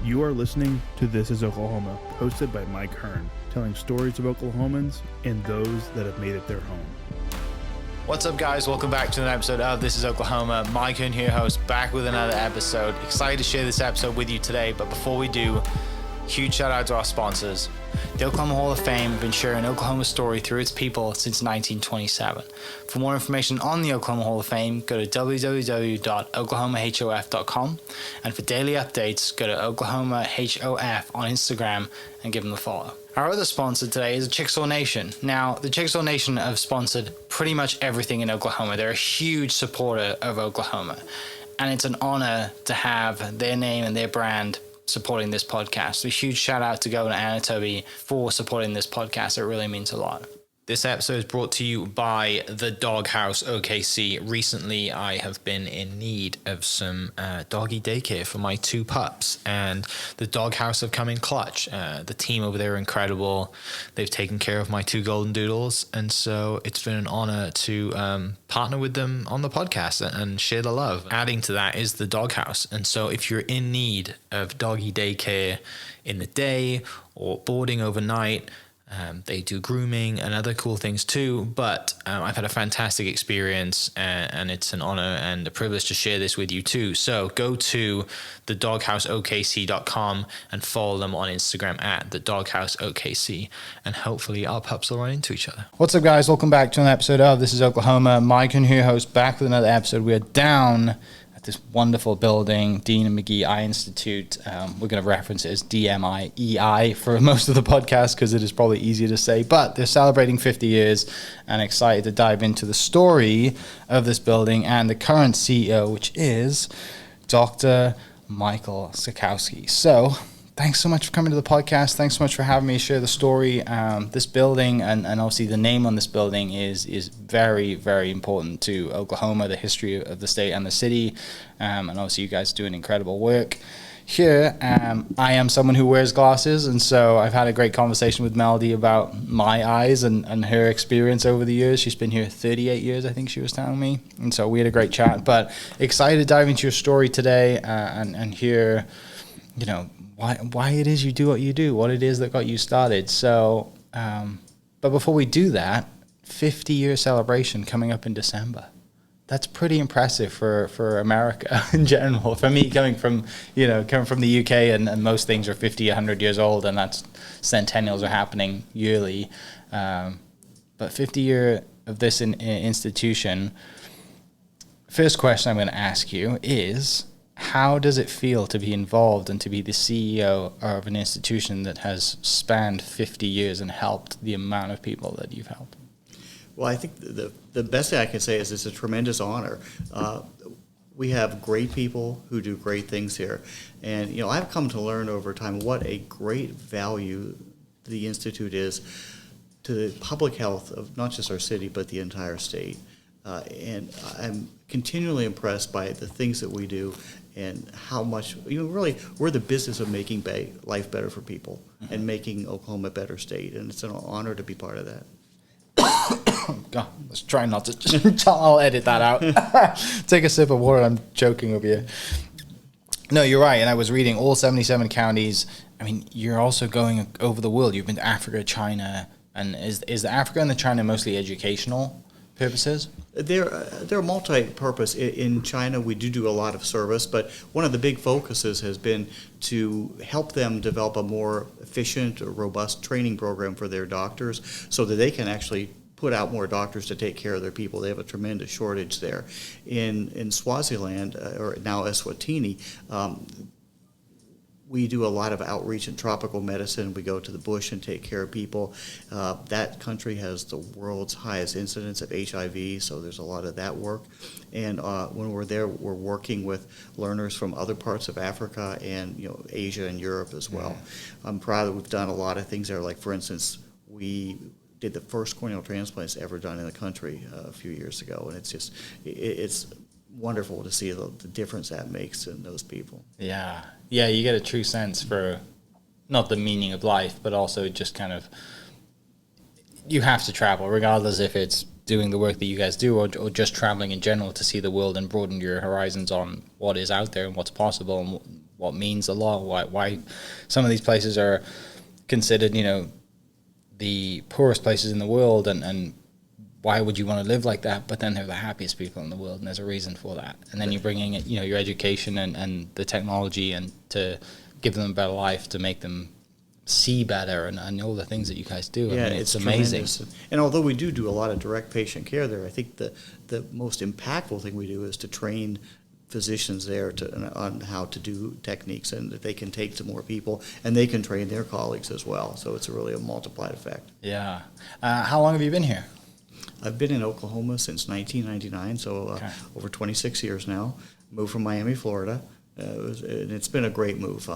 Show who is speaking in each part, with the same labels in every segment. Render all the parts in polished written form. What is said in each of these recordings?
Speaker 1: You are listening to This is Oklahoma, hosted by Mike Hearn, telling stories of Oklahomans and those that have made it their home.
Speaker 2: What's up, guys? Welcome back to an episode of This is Oklahoma. Mike Hearn here, host, back with another episode. Excited to share this episode with you today, but before we do, huge shout out to our sponsors. The Oklahoma Hall of Fame have been sharing Oklahoma's story through its people since 1927. For more information on the Oklahoma Hall of Fame, go to www.oklahomahof.com. And for daily updates, go to oklahomahof on Instagram and give them a follow. Our other sponsor today is the Chickasaw Nation. Now, the Chickasaw Nation have sponsored pretty much everything in Oklahoma. They're a huge supporter of Oklahoma. And it's an honor to have their name and their brand supporting this podcast. So a huge shout out to Governor Anatoby for supporting this podcast. It really means a lot. This episode is brought to you by the Doghouse OKC. Recently, I have been in need of some doggy daycare for my two pups, and the Doghouse have come in clutch. The team over there are incredible. They've taken care of my two golden doodles, and so it's been an honor to partner with them on the podcast and share the love. Adding to that is the Doghouse, and so if you're in need of doggy daycare in the day or boarding overnight, they do grooming and other cool things too, but I've had a fantastic experience, and it's an honor and a privilege to share this with you too. So go to thedogHouseOKC.com and follow them on Instagram at thedogHouseOKC, and hopefully our pups will run into each other. What's up, guys? Welcome back to an episode of This is Oklahoma. Mike Hearn here, host, back with another episode. We are down at this wonderful building, Dean and McGee Eye Institute. We're going to reference it as DMEI for most of the podcast because it is probably easier to say, but they're celebrating 50 years and excited to dive into the story of this building and the current CEO, which is Dr. Michael Siatkowski. So thanks so much for coming to the podcast. Thanks so much for having me share the story. This building and obviously the name on this building is very, very important to Oklahoma, the history of the state and the city. And obviously you guys are doing incredible work here. I am someone who wears glasses, and so I've had a great conversation with Melody about my eyes and her experience over the years. She's been here 38 years, I think she was telling me. And so we had a great chat, but excited to dive into your story today and hear, you know, why it is you do what you do, what it is that got you started. So, but before we do that, 50-year celebration coming up in December. That's pretty impressive for America in general. For me, coming from the UK, and most things are 50, 100 years old, and that's centennials are happening yearly. But 50 year of this institution. First question I'm going to ask you is, how does it feel to be involved and to be the CEO of an institution that has spanned 50 years and helped the amount of people that you've helped?
Speaker 3: Well, I think the best thing I can say is it's a tremendous honor. We have great people who do great things here. And, you know, I've come to learn over time what a great value the Institute is to the public health of not just our city, but the entire state. And I'm continually impressed by the things that we do and how much, really, we're the business of making life better for people and making Oklahoma a better state. And it's an honor to be part of that.
Speaker 1: God, let's try not to. I'll edit that out. Take a sip of water. I'm joking over here. No, you're right. And I was reading all 77 counties. I mean, you're also going over the world. You've been to Africa, China, and is the Africa and the China mostly educational purposes?
Speaker 3: They're multi-purpose. In China, we do a lot of service, but one of the big focuses has been to help them develop a more efficient, robust training program for their doctors so that they can actually put out more doctors to take care of their people. They have a tremendous shortage there. In Swaziland, or now Eswatini, we do a lot of outreach in tropical medicine. We go to the bush and take care of people. That country has the world's highest incidence of HIV, so there's a lot of that work. And when we're there, we're working with learners from other parts of Africa and Asia and Europe as well. I'm proud that we've done a lot of things there. Like, for instance, we did the first corneal transplants ever done in the country a few years ago, and it's wonderful to see the difference that makes in those people.
Speaker 1: Yeah, you get a true sense for not the meaning of life, but also just kind of, you have to travel, regardless if it's
Speaker 2: doing the work that you guys do, or just traveling in general to see the world and broaden your horizons on what is out there and what's possible and what means a lot, why some of these places are considered, the poorest places in the world, and why would you want to live like that? But then they're the happiest people in the world, and there's a reason for that. And then you're bringing it, your education and the technology, and to give them a better life, to make them see better, and all the things that you guys do.
Speaker 3: Yeah,
Speaker 2: I mean, it's amazing.
Speaker 3: Tremendous. And although we do a lot of direct patient care there, I think the most impactful thing we do is to train physicians there on how to do techniques, and that they can take to more people, and they can train their colleagues as well. So it's really a multiplied effect.
Speaker 2: Yeah. How long have you been here?
Speaker 3: I've been in Oklahoma since 1999, so over 26 years now. Moved from Miami, Florida. And it's been a great move.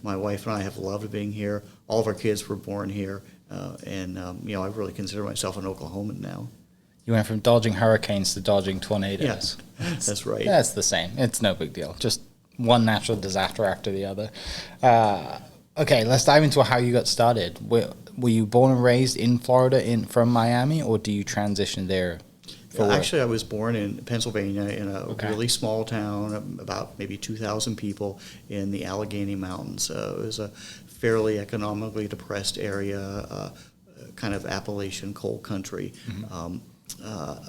Speaker 3: My wife and I have loved being here. All of our kids were born here, and I really consider myself an Oklahoman now.
Speaker 2: You went from dodging hurricanes to dodging tornadoes.
Speaker 3: Yes, that's right.
Speaker 2: That's the same. It's no big deal. Just one natural disaster after the other. Okay, let's dive into how you got started. Were you born and raised in Florida from Miami, or do you transition there?
Speaker 3: Actually, I was born in Pennsylvania in a really small town, about maybe 2,000 people in the Allegheny Mountains. It was a fairly economically depressed area, kind of Appalachian coal country. Mm-hmm.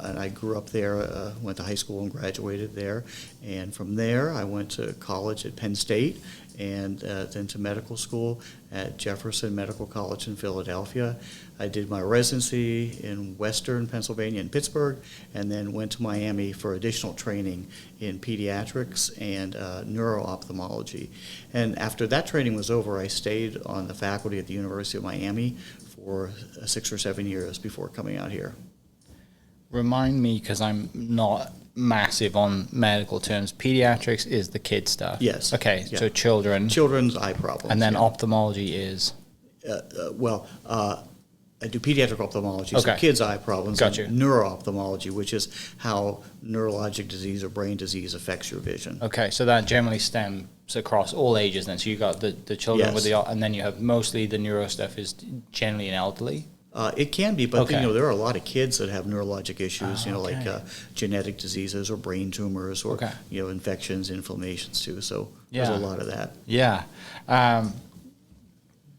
Speaker 3: And I grew up there, went to high school and graduated there. And from there, I went to college at Penn State, and then to medical school at Jefferson Medical College in Philadelphia. I did my residency in Western Pennsylvania in Pittsburgh, and then went to Miami for additional training in pediatrics and neuro-ophthalmology. And after that training was over, I stayed on the faculty at the University of Miami for 6 or 7 years before coming out here.
Speaker 2: Remind me, because I'm not massive on medical terms. Pediatrics is the kid stuff.
Speaker 3: Yes.
Speaker 2: Okay,
Speaker 3: yeah.
Speaker 2: So children's
Speaker 3: eye problems.
Speaker 2: And then ophthalmology is?
Speaker 3: I do pediatric ophthalmology,
Speaker 2: Okay.
Speaker 3: so kids' eye problems.
Speaker 2: Gotcha.
Speaker 3: And neuro-ophthalmology, which is how neurologic disease or brain disease affects your vision.
Speaker 2: Okay, so that generally stems across all ages then. So you got the children
Speaker 3: Yes.
Speaker 2: with and then you have mostly the neuro stuff is generally in elderly?
Speaker 3: It can be, but
Speaker 2: Okay.
Speaker 3: there are a lot of kids that have neurologic issues,
Speaker 2: okay.
Speaker 3: like genetic diseases or brain tumors or
Speaker 2: Okay.
Speaker 3: infections, inflammations too. So
Speaker 2: Yeah.
Speaker 3: there's a lot of that.
Speaker 2: Yeah.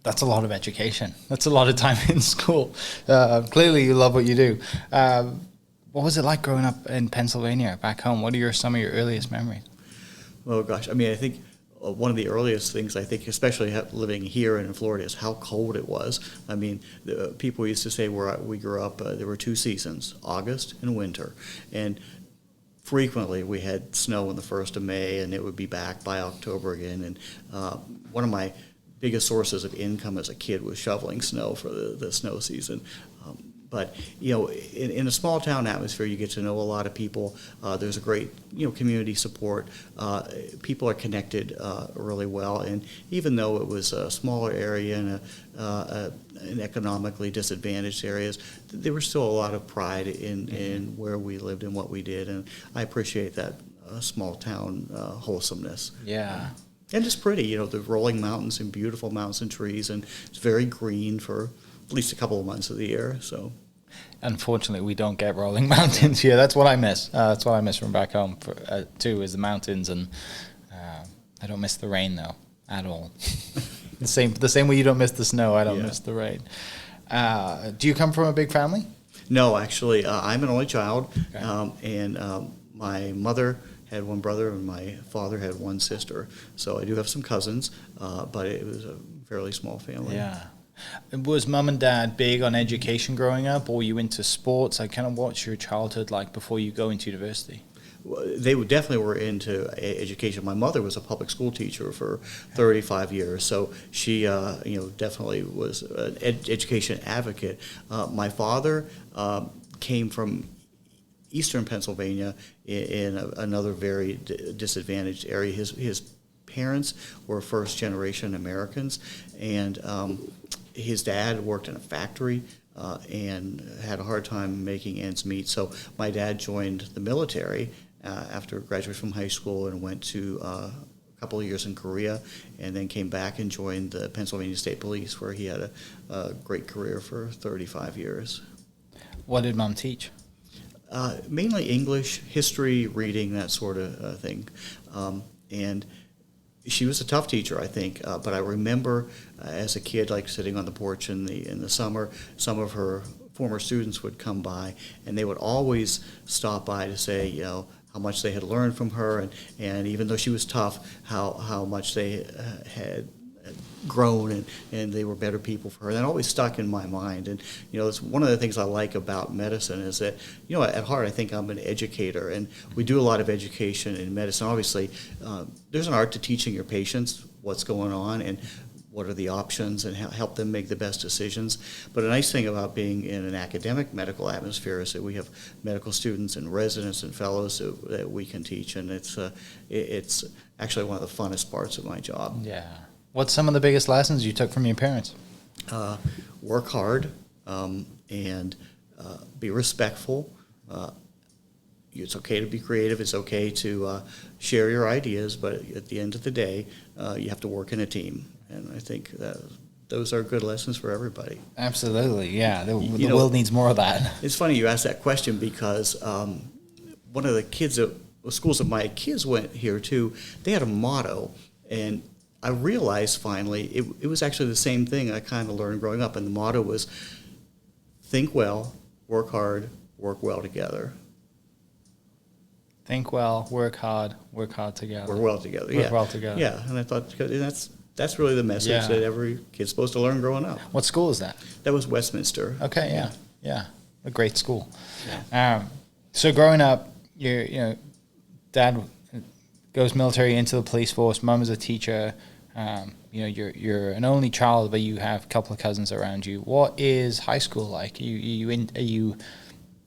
Speaker 2: That's a lot of education. That's a lot of time in school. Clearly you love what you do. What was it like growing up in Pennsylvania back home? What are some of your earliest memories?
Speaker 3: Oh gosh, I think one of the earliest things, especially living here in Florida, is how cold it was. The people used to say where we grew up, there were 2 seasons, August and winter. And frequently we had snow on the 1st of May, and it would be back by October again. And one of my biggest sources of income as a kid was shoveling snow for the snow season. But in a small town atmosphere, you get to know a lot of people. There's a great community support. People are connected really well, and even though it was a smaller area and an economically disadvantaged areas, there was still a lot of pride in where we lived and what we did, and I appreciate that small town wholesomeness.
Speaker 2: Yeah.
Speaker 3: And it's pretty, the rolling mountains and beautiful mountains and trees, and it's very green for at least a couple of months of the year. So,
Speaker 2: unfortunately, we don't get rolling mountains here. That's what I miss. That's what I miss from back home too, is the mountains, and I don't miss the rain though at all. the same way you don't miss the snow, I don't miss the rain. Do you come from a big family?
Speaker 3: No, actually, I'm an only child,
Speaker 2: Okay.
Speaker 3: and my mother had one brother and my father had one sister. So I do have some cousins, but it was a fairly small family.
Speaker 2: Yeah. Was mum and dad big on education growing up, or were you into sports? What's your childhood like before you go into university?
Speaker 3: They definitely were into education. My mother was a public school teacher for 35 years, so she, definitely was an education advocate. My father came from eastern Pennsylvania in another very disadvantaged area. His parents were first-generation Americans, and his dad worked in a factory and had a hard time making ends meet. So my dad joined the military after graduating from high school and went to a couple of years in Korea, and then came back and joined the Pennsylvania State Police, where he had a great career for 35 years.
Speaker 2: What did mum teach?
Speaker 3: Mainly English, history, reading, that sort of thing. And she was a tough teacher, I think. But I remember as a kid, like sitting on the porch in the summer, some of her former students would come by, and they would always stop by to say, how much they had learned from her, and even though she was tough, how much they had grown, and they were better people for her. And that always stuck in my mind. And it's one of the things I like about medicine is that at heart I think I'm an educator, and we do a lot of education in medicine. Obviously, there's an art to teaching your patients what's going on and what are the options, and help them make the best decisions. But a nice thing about being in an academic medical atmosphere is that we have medical students and residents and fellows that we can teach, and it's actually one of the funnest parts of my job.
Speaker 1: Yeah. What's some of the biggest lessons you took from your parents?
Speaker 3: Work hard, and be respectful. It's okay to be creative. It's okay to share your ideas, but at the end of the day, you have to work in a team. And I think those are good lessons for everybody.
Speaker 1: Absolutely, yeah. The world needs more of that.
Speaker 3: It's funny you asked that question because one of the schools that my kids went here to, they had a motto, and I realized finally it was actually the same thing I kind of learned growing up, and the motto was, think well, work hard, work well together.
Speaker 1: Think well, work hard together.
Speaker 3: Work well together,
Speaker 1: Work well together.
Speaker 3: Yeah, and I thought that's really the message that every kid's supposed to learn growing up.
Speaker 1: What school is that?
Speaker 3: That was Westminster.
Speaker 1: Okay, yeah. A great school. Yeah. So growing up, your dad goes military into the police force, mom is a teacher. You're an only child, but you have a couple of cousins around you. What is high school like? Are you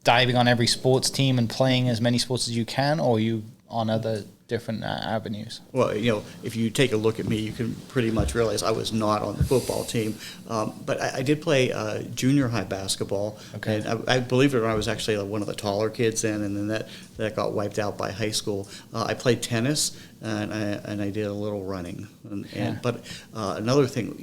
Speaker 1: diving on every sports team and playing as many sports as you can, or are you on other different avenues?
Speaker 3: Well, if you take a look at me, you can pretty much realize I was not on the football team. But I did play junior high basketball.
Speaker 1: Okay.
Speaker 3: And I believe it or not, I was actually one of the taller kids then, and then that got wiped out by high school. I played tennis, and I did a little running. But another thing,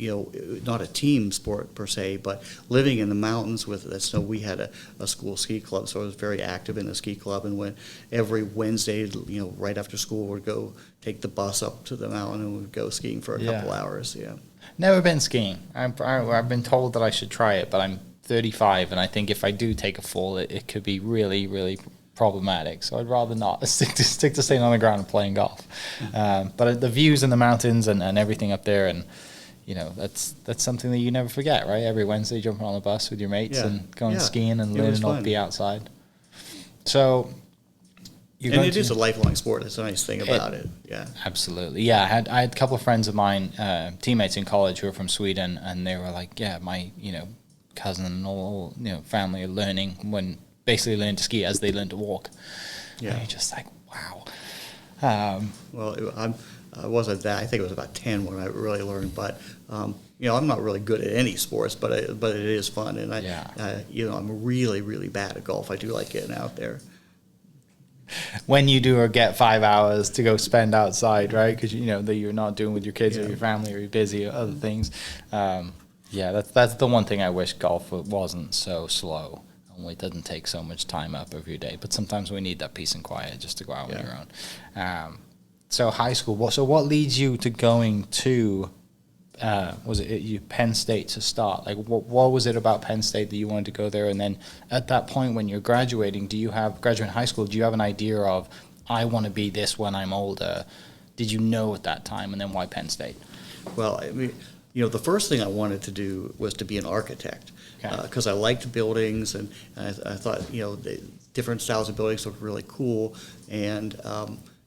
Speaker 3: not a team sport per se, but living in the mountains with the snow, we had a school ski club, so I was very active in the ski club, and went every Wednesday, right after school, would go take the bus up to the mountain and would go skiing for a couple hours. Yeah.
Speaker 1: Never been skiing. I've been told that I should try it, but I'm 35, and I think if I do take a fall, it could be really, really problematic. So I'd rather not stick to staying on the ground and playing golf. But the views in the mountains and everything up there, and that's something that you never forget, right? Every Wednesday, jumping on the bus with your mates and going skiing and learning not to be outside. So.
Speaker 3: It is a lifelong sport. That's a nice thing about it. Yeah,
Speaker 1: absolutely. Yeah, I had a couple of friends of mine, teammates in college, who were from Sweden, and they were like, "Yeah, my cousin and all family are learning to ski as they learn to walk." Yeah, and you're just like, wow.
Speaker 3: Well, I wasn't that. I think it was about 10 when I really learned, but. I'm not really good at any sports, but it is fun, and I'm really, really bad at golf. I do like getting out there.
Speaker 1: When you do or get 5 hours to go spend outside, right? Because that you're not doing with your kids or your family, or you're busy or other things. That's the one thing I wish golf wasn't so slow. Only it doesn't take so much time up of your day. But sometimes we need that peace and quiet just to go out on your own. So high school. So what leads you to going to? Was it Penn State to start? Like, what was it about Penn State that you wanted to go there? And then at that point when you're graduating, graduating high school, do you have an idea of, I want to be this when I'm older? Did you know at that time? And then why Penn State?
Speaker 3: Well, I mean, the first thing I wanted to do was to be an architect, because I liked buildings, and I thought, the different styles of buildings looked really cool. And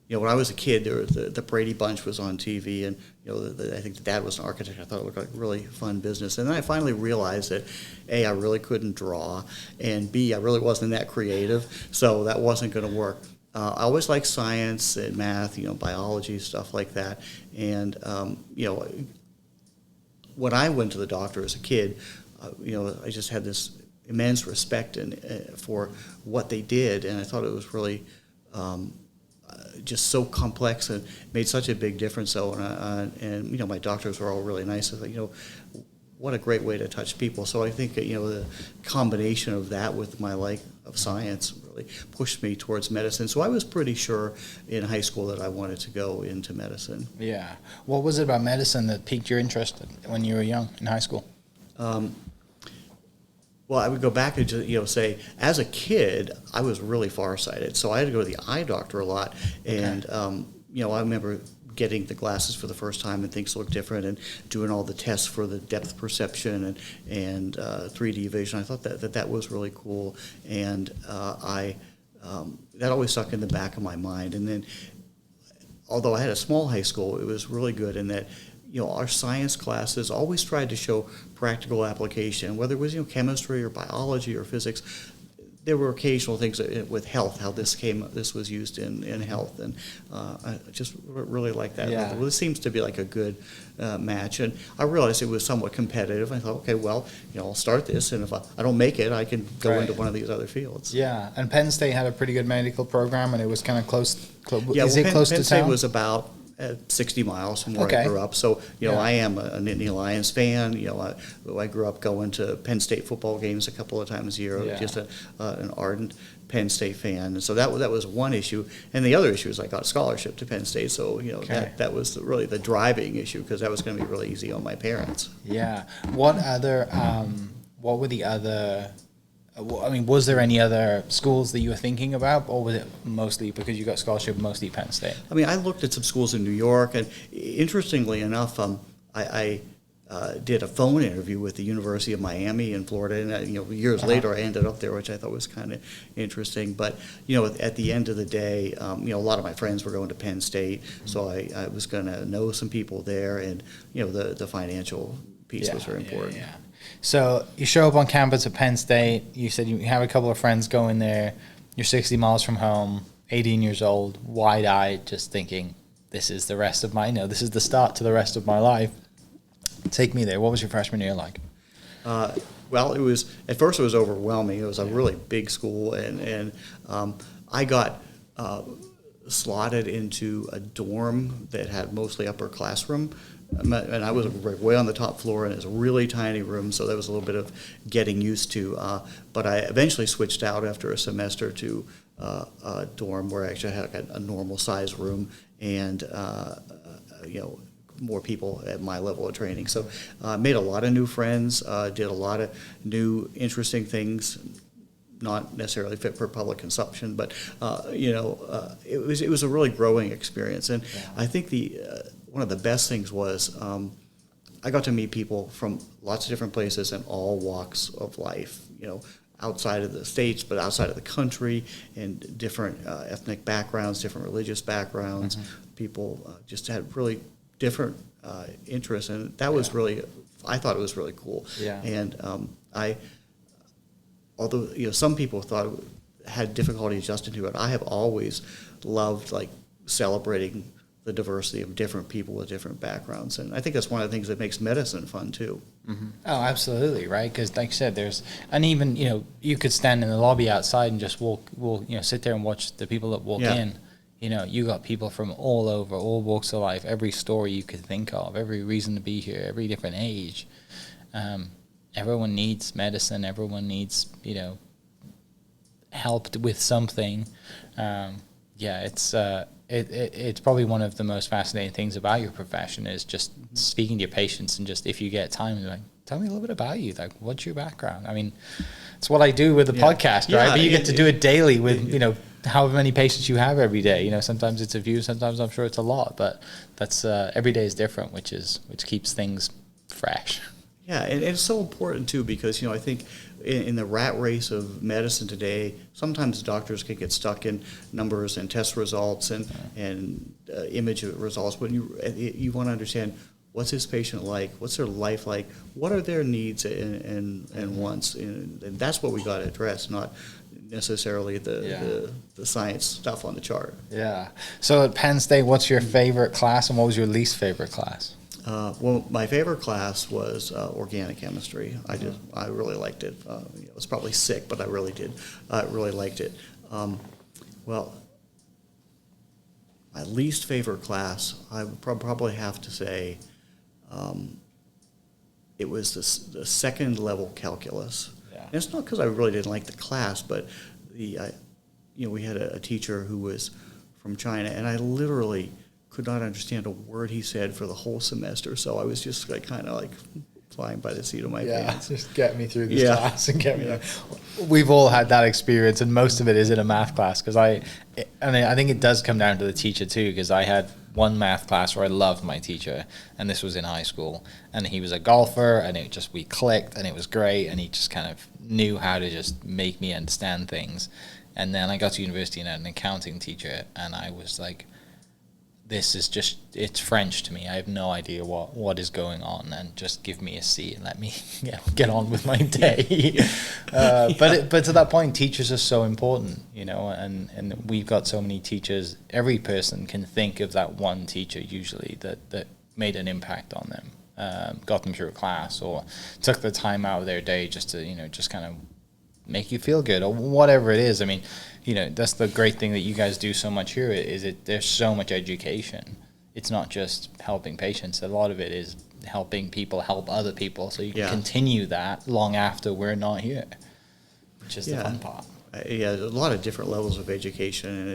Speaker 3: when I was a kid, there was the Brady Bunch was on TV, and I think the dad was an architect. I thought it looked like a really fun business. And then I finally realized that A, I really couldn't draw, and B, I really wasn't that creative, so that wasn't going to work. I always liked science and math, biology, stuff like that. And when I went to the doctor as a kid, I just had this immense respect for what they did, and I thought it was really just so complex and made such a big difference. So, and my doctors were all really nice. I was like, what a great way to touch people. So I think, the combination of that with my like of science really pushed me towards medicine. So I was pretty sure in high school that I wanted to go into medicine.
Speaker 1: Yeah. What was it about medicine that piqued your interest when you were young in high school?
Speaker 3: Well, I would go back and just, say, as a kid, I was really farsighted. So I had to go to the eye doctor a lot. And, I remember getting the glasses for the first time and things looked different and doing all the tests for the depth perception and 3D vision. I thought that was really cool. And that always stuck in the back of my mind. And then, although I had a small high school, it was really good in that, our science classes always tried to show practical application, whether it was, chemistry or biology or physics. There were occasional things with health, how this was used in health, and I just really like that.
Speaker 1: Yeah.
Speaker 3: Well, this seems to be like a good match, and I realized it was somewhat competitive. I thought, okay, well, I'll start this, and if I don't make it, I can go
Speaker 1: Right.
Speaker 3: into one of these other fields.
Speaker 1: Yeah, and Penn State had a pretty good medical program, and it was kind of close.
Speaker 3: Yeah,
Speaker 1: Is it close
Speaker 3: Penn
Speaker 1: to
Speaker 3: State
Speaker 1: town?
Speaker 3: was about 60 miles from where
Speaker 1: Okay.
Speaker 3: I grew up. So,
Speaker 1: Yeah.
Speaker 3: I am a Nittany Lions fan. I grew up going to Penn State football games a couple of times a year.
Speaker 1: Yeah.
Speaker 3: Just an ardent Penn State fan. And so that was one issue. And the other issue is I got a scholarship to Penn State. So,
Speaker 1: Okay.
Speaker 3: that was really the driving issue because that was going to be really easy on my parents.
Speaker 1: Yeah. What were the other? Was there any other schools that you were thinking about, or was it mostly because you got scholarship, mostly Penn State?
Speaker 3: I mean, I looked at some schools in New York, and interestingly enough, I did a phone interview with the University of Miami in Florida, and years later I ended up there, which I thought was kind of interesting. But at the end of the day, a lot of my friends were going to Penn State, so I was going to know some people there, and the financial piece was very important.
Speaker 1: Yeah. So you show up on campus at Penn State. You said you have a couple of friends going there. You're 60 miles from home, 18 years old, wide-eyed, just thinking, this is the rest of my, this is the start to the rest of my life. Take me there. What was your freshman year like?
Speaker 3: Well, at first it was overwhelming. It was a really big school, and I got slotted into a dorm that had mostly upper classroom. And I was way on the top floor, and it was a really tiny room, so that was a little bit of getting used to. But I eventually switched out after a semester to a dorm where I actually had a normal size room and more people at my level of training. So I made a lot of new friends, did a lot of new interesting things, not necessarily fit for public consumption, but it was a really growing experience. And I think one of the best things was I got to meet people from lots of different places and all walks of life, outside of the states, but outside of the country, and different ethnic backgrounds, different religious backgrounds. Mm-hmm. People just had really different interests, and that was I thought it was really cool.
Speaker 1: Yeah.
Speaker 3: And although some people had difficulty adjusting to it, I have always loved celebrating the diversity of different people with different backgrounds, and I think that's one of the things that makes medicine fun too.
Speaker 1: Mm-hmm. Oh, absolutely, right? Because, like you said, and even you could stand in the lobby outside and just walk, sit there and watch the people that walk in. You got people from all over, all walks of life, every story you could think of, every reason to be here, every different age. Everyone needs medicine. Everyone needs, helped with something. It's probably one of the most fascinating things about your profession is just speaking to your patients and just if you get time, like, tell me a little bit about you. Like, what's your background? I mean, it's what I do with the podcast, right? But you get to do it daily with, however many patients you have every day. Sometimes it's a few, sometimes I'm sure it's a lot, but that's every day is different, which keeps things fresh.
Speaker 3: Yeah, and it's so important too because I think in the rat race of medicine today, sometimes doctors can get stuck in numbers and test results and image results. When you want to understand what's this patient like, what's their life like, what are their needs and wants, and that's what we got to address, not necessarily the science stuff on the chart. Yeah.
Speaker 1: So at Penn State, what's your favorite class, and what was your least favorite class?
Speaker 3: Well, my favorite class was organic chemistry. I really liked it. I was probably sick, but I really did. Really liked it. Well, my least favorite class, I would probably have to say it was the second level calculus.
Speaker 1: Yeah.
Speaker 3: And it's not because I really didn't like the class, but we had a teacher who was from China, and I literally could not understand a word he said for the whole semester. So I was just like kind of like flying by the seat of my pants.
Speaker 1: Just get me through this class and get me. We've all had that experience, and most of it is in a math class because I think it does come down to the teacher too. Because I had one math class where I loved my teacher, and this was in high school, and he was a golfer, and we clicked, and it was great, and he just kind of knew how to just make me understand things. And then I got to university and had an accounting teacher, and I was like, this is just, it's French to me. I have no idea what is going on, and just give me a C and let me get on with my day. But to that point, teachers are so important, and we've got so many teachers. Every person can think of that one teacher usually that made an impact on them, got them through a class, or took the time out of their day just to, just kind of make you feel good, or whatever it is. I mean, that's the great thing that you guys do so much here, there's so much education. It's not just helping patients. A lot of it is helping people help other people, so you can continue that long after we're not here, which is the fun part.
Speaker 3: A lot of different levels of education, and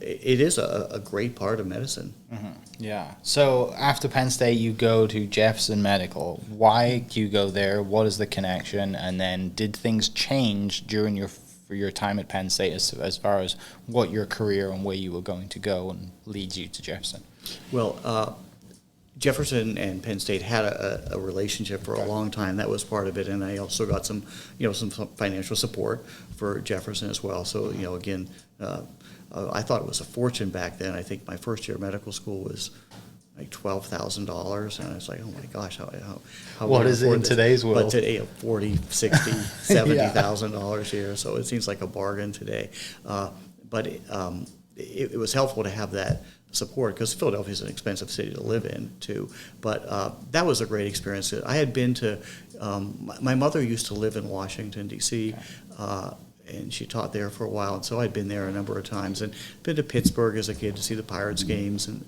Speaker 3: it is a great part of medicine.
Speaker 1: Mm-hmm. Yeah. So after Penn State, you go to Jefferson Medical. Why do you go there? What is the connection? And then did things change during your time at Penn State as far as what your career and where you were going to go and leads you to Jefferson?
Speaker 3: Well, Jefferson and Penn State had a relationship for a long time. That was part of it, and I also got some financial support for Jefferson as well. So, again, I thought it was a fortune back then. I think my first year of medical school was like $12,000, and I was like, oh my gosh, how
Speaker 1: what is it in today's world?
Speaker 3: But today, $40,000, $60,000, $70,000 a year, so it seems like a bargain today. But it was helpful to have that support, because Philadelphia is an expensive city to live in too. But that was a great experience. I had been to, my mother used to live in Washington, D.C., and she taught there for a while, and so I'd been there a number of times, and been to Pittsburgh as a kid to see the Pirates games, and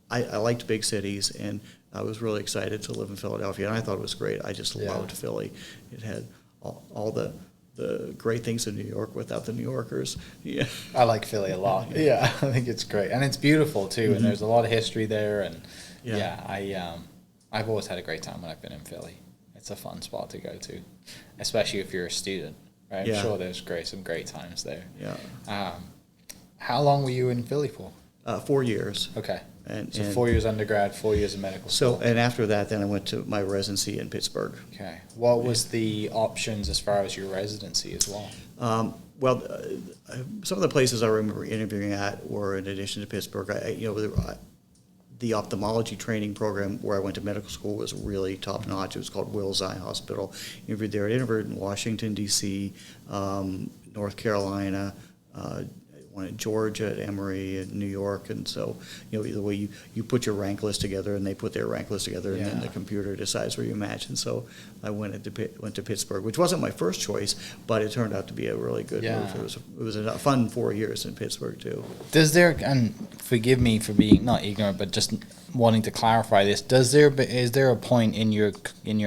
Speaker 3: I liked big cities, and I was really excited to live in Philadelphia, and I thought it was great. I just loved Philly. It had all the great things in New York without the New Yorkers. Yeah,
Speaker 1: I like Philly a lot. Yeah, I think it's great, and it's beautiful too, and there's a lot of history there, and I've always had a great time when I've been in Philly. It's a fun spot to go to, especially if you're a student, right? I'm sure there's some great times there.
Speaker 3: Yeah.
Speaker 1: How long were you in Philly for?
Speaker 3: 4 years.
Speaker 1: Okay.
Speaker 3: And
Speaker 1: 4 years undergrad, 4 years of medical school.
Speaker 3: So, and after that, then I went to my residency in Pittsburgh.
Speaker 1: Okay. What was the options as far as your residency as well?
Speaker 3: Some of the places I remember interviewing at were, in addition to Pittsburgh, the ophthalmology training program where I went to medical school was really top notch. It was called Wills Eye Hospital. Interviewed there. I interviewed in Washington, D.C., North Carolina, one in Georgia at Emory, in New York, and so the way you put your rank list together, and they put their rank list together, and then the computer decides where you match. And so I went to Pittsburgh, which wasn't my first choice, but it turned out to be a really good move. It was a fun 4 years in Pittsburgh too.
Speaker 1: Does there, and forgive me for being not ignorant, but just wanting to clarify this, is there a point in your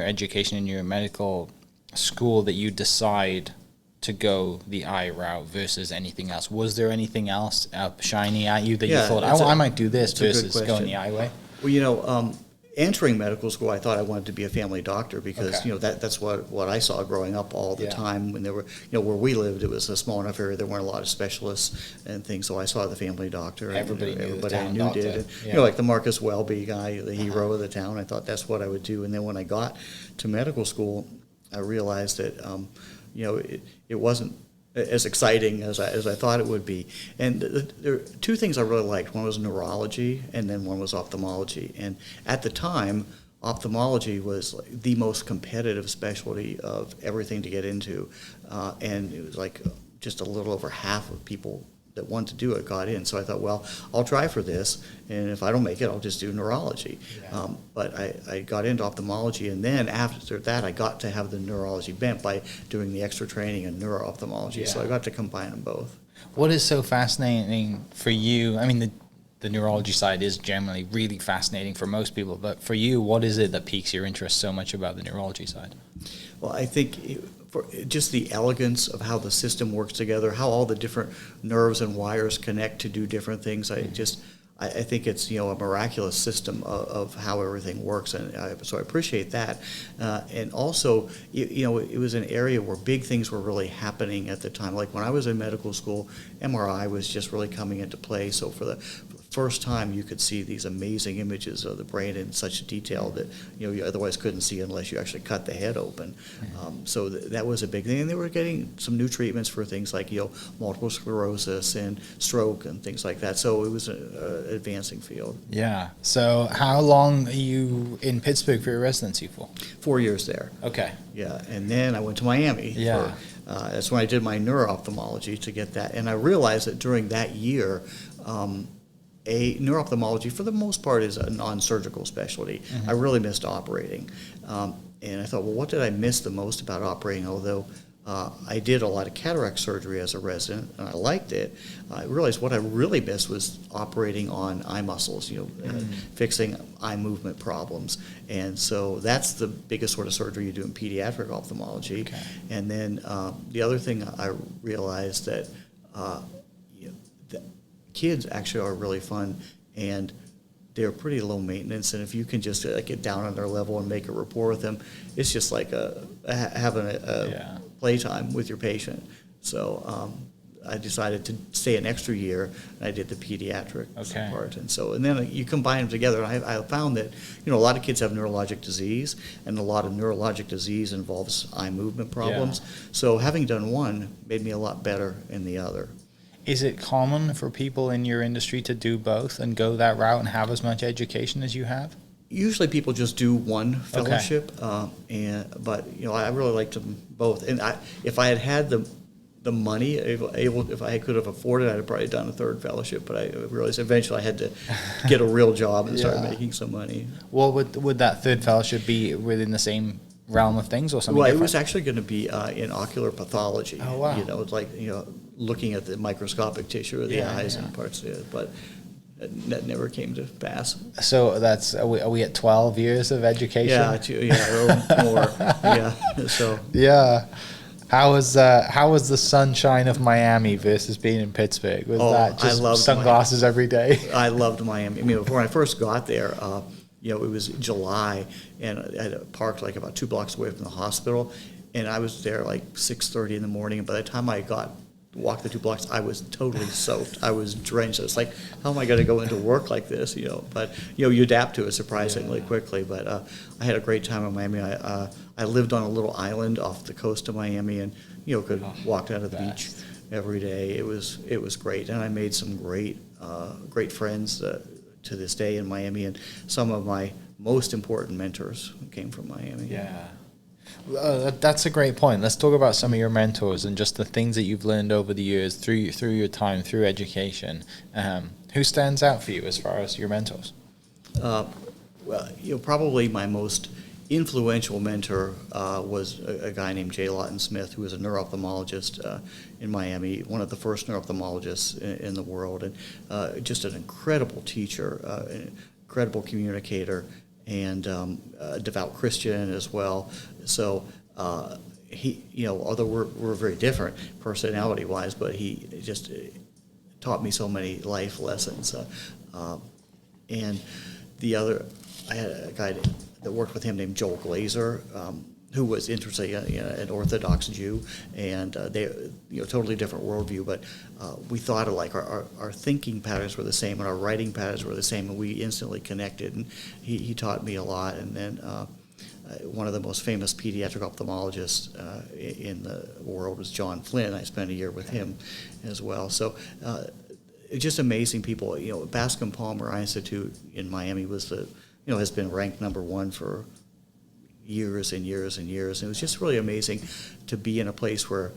Speaker 1: education, in your medical school, that you decide to go the eye route versus anything else? Was there anything else shiny at you that you thought, I might do this versus going the eye way?
Speaker 3: Well, entering medical school, I thought I wanted to be a family doctor because that's what I saw growing up all the time. When there were, where we lived, it was a small enough area. There weren't a lot of specialists and things, so I saw the family doctor.
Speaker 1: Everybody
Speaker 3: I knew did. And, like the Marcus Welby guy, the hero of the town. I thought that's what I would do. And then when I got to medical school, I realized that it wasn't as exciting as I thought it would be. And there are two things I really liked. One was neurology, and then one was ophthalmology. And at the time, ophthalmology was like the most competitive specialty of everything to get into. And it was like just a little over half of people that wanted to do it got in. So I thought, well, I'll try for this, and if I don't make it, I'll just do neurology. But I got into ophthalmology, and then after that, I got to have the neurology bent by doing the extra training in neuro-ophthalmology. So I got to combine them both.
Speaker 1: What is so fascinating for you? I mean,
Speaker 2: the neurology side is generally really fascinating for most people. But for you, what is it that piques your interest so much about the neurology side?
Speaker 3: Well, I think for just the elegance of how the system works together, how all the different nerves and wires connect to do different things. I think it's a miraculous system of how everything works, and so I appreciate that. And also, it was an area where big things were really happening at the time. Like when I was in medical school, MRI was just really coming into play. So for the first time, you could see these amazing images of the brain in such detail that you otherwise couldn't see unless you actually cut the head open. So that was a big thing, and they were getting some new treatments for things like multiple sclerosis and stroke and things like that. So it was an advancing field.
Speaker 2: Yeah. So how long are you in Pittsburgh for your residency for?
Speaker 3: 4 years there.
Speaker 2: Okay.
Speaker 3: Yeah, and then I went to Miami.
Speaker 2: Yeah.
Speaker 3: That's when I did my neuro-ophthalmology to get that, and I realized that during that year. Neuro-ophthalmology, for the most part, is a non-surgical specialty. I really missed operating. And I thought, well, what did I miss the most about operating? Although I did a lot of cataract surgery as a resident, and I liked it, I realized what I really missed was operating on eye muscles, fixing eye movement problems. And so that's the biggest sort of surgery you do in pediatric ophthalmology.
Speaker 2: Okay.
Speaker 3: And then the other thing I realized that kids actually are really fun, and they're pretty low maintenance, and if you can just get down on their level and make a rapport with them, it's just like having a playtime with your patient. So I decided to stay an extra year, and I did the pediatric part. And then you combine them together, and I found that a lot of kids have neurologic disease, and a lot of neurologic disease involves eye movement problems. So having done one made me a lot better in the other.
Speaker 2: Is it common for people in your industry to do both and go that route and have as much education as you have?
Speaker 3: Usually people just do one fellowship, but I really liked them both. And if I had the money, if I could have afforded it, I'd have probably done a third fellowship. But I realized eventually I had to get a real job and start making some money.
Speaker 2: Well, would that third fellowship be within the same realm of things or something?
Speaker 3: Well,
Speaker 2: different?
Speaker 3: it was actually going to be in ocular pathology.
Speaker 2: Oh, wow.
Speaker 3: It's like looking at the microscopic tissue of the eyes and parts of it, but that never came to pass.
Speaker 2: So that's are we at 12 years of education?
Speaker 3: Yeah, a little more. Yeah. So.
Speaker 2: Yeah. How was the sunshine of Miami versus being in Pittsburgh? Was that just sunglasses every day?
Speaker 3: I loved Miami. I mean, when I first got there, it was July, and I had parked like about 2 blocks away from the hospital, and I was there like 6:30 in the morning. And by the time I walked the 2 blocks, I was totally soaked. I was drenched. I was like, how am I going to go into work like this? But you adapt to it surprisingly quickly. But I had a great time in Miami. I lived on a little island off the coast of Miami, and could walk down to the beach every day. It was great, and I made some great friends to this day in Miami, and some of my most important mentors came from Miami.
Speaker 2: Yeah. That's a great point. Let's talk about some of your mentors and just the things that you've learned over the years through your time, through education. Who stands out for you as far as your mentors?
Speaker 3: Probably my most influential mentor was a guy named J. Lawton Smith, who was a neuro-ophthalmologist in Miami, one of the first neuro-ophthalmologists in the world, and just an incredible teacher, an incredible communicator, and a devout Christian as well. So he, although we're very different personality-wise, but he just taught me so many life lessons. And the other, I had a guy that worked with him named Joel Glazer, who was interesting, an Orthodox Jew, and they, totally different worldview, but we thought alike. Our thinking patterns were the same, and our writing patterns were the same, and we instantly connected. And he taught me a lot. And then one of the most famous pediatric ophthalmologists in the world was John Flynn. I spent a year with him as well. So just amazing people. Bascom Palmer Eye Institute in Miami was has been ranked #1 for years and years and years. And it was just really amazing to be in a place where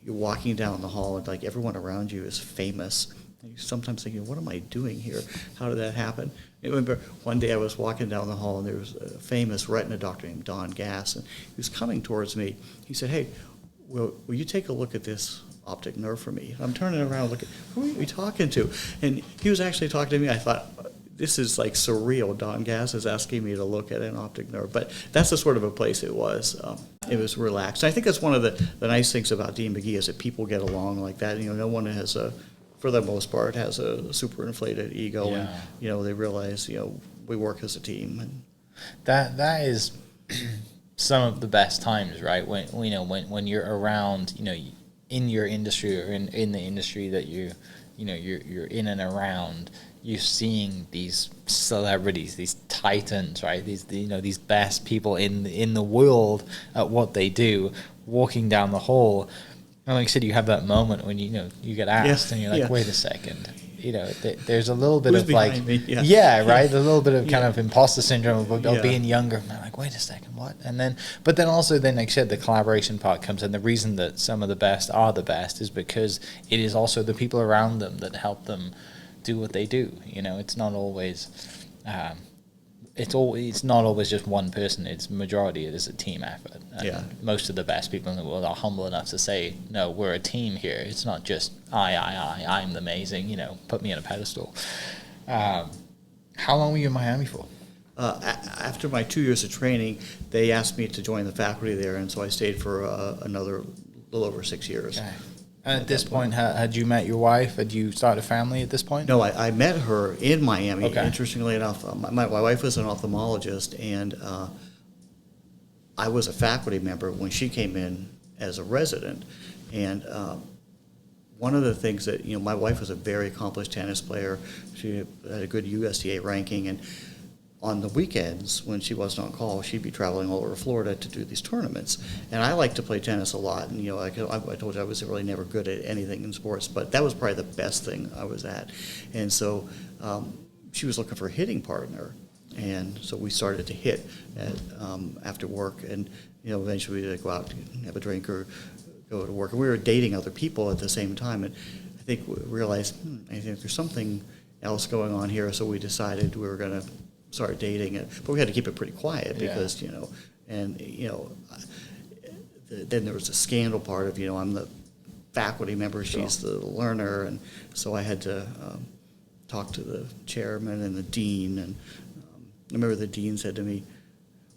Speaker 3: you're walking down the hall and like everyone around you is famous. And you're sometimes thinking, what am I doing here? How did that happen? I remember one day I was walking down the hall and there was a famous retina doctor named Don Gass, and he was coming towards me. He said, hey, will you take a look at this optic nerve for me. I'm turning around looking, who are you talking to? And he was actually talking to me. I thought, this is like surreal. Don Gass is asking me to look at an optic nerve. But that's the sort of a place it was. It was relaxed. And I think that's one of the nice things about Dean McGee is that people get along like that. No one has for the most part, has a super inflated ego.
Speaker 2: Yeah.
Speaker 3: And, they realize, we work as a team. And
Speaker 2: That is some of the best times, right? When you're around, in your industry or in the industry that you're in and around, you're seeing these celebrities, these titans, right? These best people in the world at what they do, walking down the hall. And like I said, you have that moment when you get asked, and you're like, wait a second. There's a little bit
Speaker 3: Who's
Speaker 2: of like,
Speaker 3: me?
Speaker 2: right? A little bit of kind of imposter syndrome of being younger. And I'm like, wait a second, what? But then also, like I said, the collaboration part comes in. The reason that some of the best are the best is because it is also the people around them that help them do what they do. It's not always, it's not always just one person. It's majority. It is a team effort. And most of the best people in the world are humble enough to say, no, we're a team here. It's not just I'm the amazing. Put me on a pedestal. How long were you in Miami for?
Speaker 3: After my 2 years of training, they asked me to join the faculty there, and so I stayed for another little over 6 years.
Speaker 2: Okay. And at this point, had you met your wife? Had you started a family at this point?
Speaker 3: No, I met her in Miami.
Speaker 2: Okay.
Speaker 3: Interestingly enough, my wife was an ophthalmologist, and I was a faculty member when she came in as a resident. And one of the things that, my wife was a very accomplished tennis player. She had a good USTA ranking, and on the weekends, when she wasn't on call, she'd be traveling all over Florida to do these tournaments. And I like to play tennis a lot. And, I told you I was really never good at anything in sports, but that was probably the best thing I was at. And so she was looking for a hitting partner. And so we started to hit after work. And, eventually we'd go out and have a drink or go to work. And we were dating other people at the same time. And I think we realized, I think there's something else going on here. So we decided we were going to start dating it, but we had to keep it pretty quiet because then there was the scandal part of I'm the faculty member, she's the learner, and so I had to talk to the chairman and the dean, and I remember the dean said to me,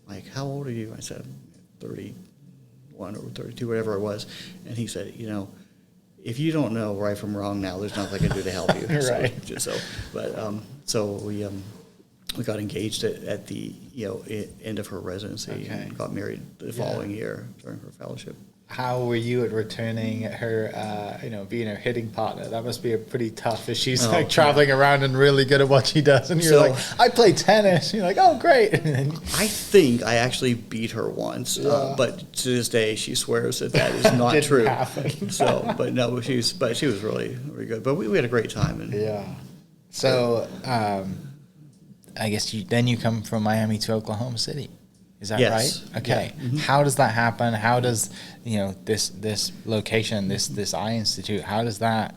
Speaker 3: Mike, how old are you? I said 31 or 32, whatever it was, and he said, if you don't know right from wrong now, there's nothing I can do to help you.
Speaker 2: Right.
Speaker 3: So we got engaged at the end of her residency and got married the following year during her fellowship.
Speaker 2: How were you at returning her, being her hitting partner? That must be pretty tough if she's traveling around and really good at what she does. And you're like, I play tennis. You're like, oh, great.
Speaker 3: I think I actually beat her once, but to this day she swears that is not true.
Speaker 2: Happen.
Speaker 3: But she was really, really good. But we had a great time. And,
Speaker 2: So, I guess you come from Miami to Oklahoma City. Is that
Speaker 3: yes.
Speaker 2: right? Okay.
Speaker 3: Yeah. Mm-hmm.
Speaker 2: How does that happen? How does, this location, this Eye Institute, how does that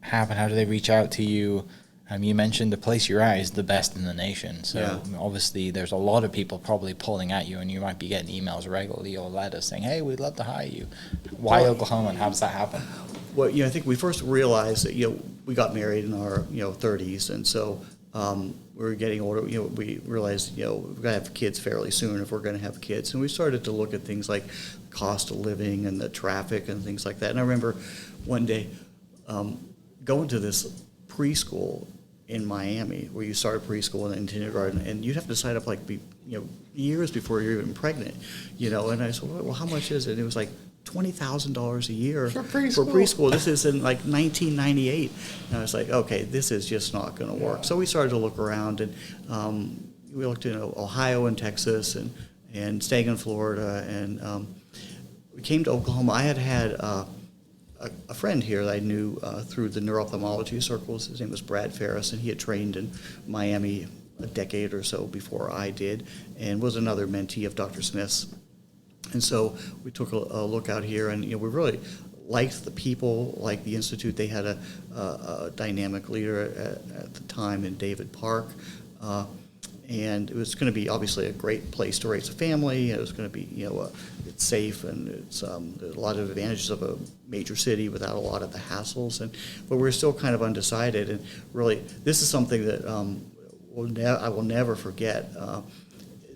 Speaker 2: happen? How do they reach out to you? You mentioned the place you're at is the best in the nation. So obviously there's a lot of people probably pulling at you, and you might be getting emails regularly or letters saying, hey, we'd love to hire you. Why Oklahoma, and how does that happen?
Speaker 3: Well, I think we first realized that, we got married in our, 30s, and so we were getting older. We realized, we're going to have kids fairly soon if we're going to have kids. And we started to look at things like cost of living and the traffic and things like that. And I remember one day going to this preschool in Miami where you start preschool and kindergarten, and you'd have to sign up years before you're even pregnant, And I said, well, how much is it? And it was like $20,000 a year
Speaker 2: for preschool.
Speaker 3: This is in 1998, and I was like, okay, this is just not going to work. So we started to look around, and we looked in Ohio and Texas, and staying in Florida, and we came to Oklahoma. I had a friend here that I knew through the neuro-ophthalmology circles. His name was Brad Ferris, and he had trained in Miami a decade or so before I did, and was another mentee of Dr. Smith's. And so we took a look out here, and we really liked the people, liked the Institute. They had a dynamic leader at the time in David Park, and it was going to be obviously a great place to raise a family. It was going to be, it's safe, and it's there's a lot of advantages of a major city without a lot of the hassles. But we're still kind of undecided. And really, this is something that I will never forget.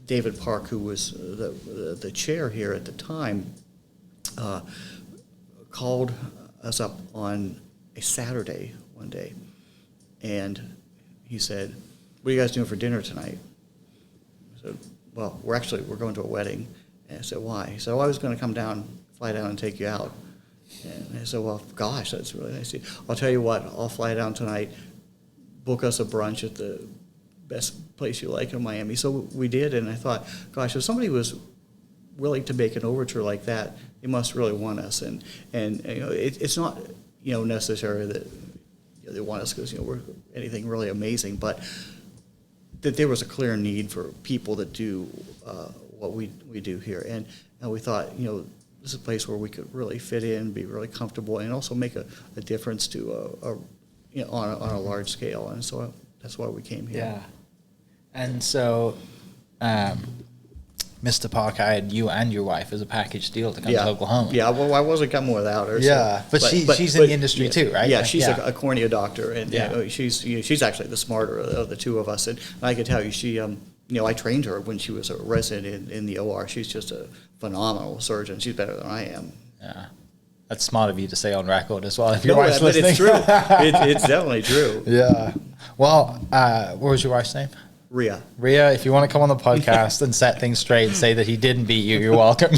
Speaker 3: David Park, who was the chair here at the time, called us up on a Saturday one day, and he said, "What are you guys doing for dinner tonight?" I said, "Well, we're going to a wedding." And I said, "Why?" He said, "Oh, I was going to fly down and take you out." And I said, "Well, gosh, that's really nice. I'll tell you what, I'll fly down tonight, book us a brunch at the best place you like in Miami." So we did, and I thought, gosh, if somebody was willing to make an overture like that, they must really want us. And it's not necessary that they want us because we're anything really amazing, but that there was a clear need for people that do what we do here, and we thought this is a place where we could really fit in, be really comfortable, and also make a difference to on a large scale, and so that's why we came here.
Speaker 1: Yeah, and so. Mr. Park hired you and your wife as a package deal to come to Oklahoma.
Speaker 3: Yeah, well, I wasn't coming without her.
Speaker 1: Yeah,
Speaker 3: so,
Speaker 1: she's in the industry too, right?
Speaker 3: Yeah, she's a cornea doctor, and she's actually the smarter of the two of us. And I could tell you, she, I trained her when she was a resident in the OR. She's just a phenomenal surgeon. She's better than I am.
Speaker 1: Yeah, that's smart of you to say on record as well. If your wife's listening,
Speaker 3: it's true. It's definitely true.
Speaker 1: Yeah. Well, what was your wife's name?
Speaker 3: Rhea,
Speaker 1: if you want to come on the podcast and set things straight and say that he didn't beat you, you're welcome.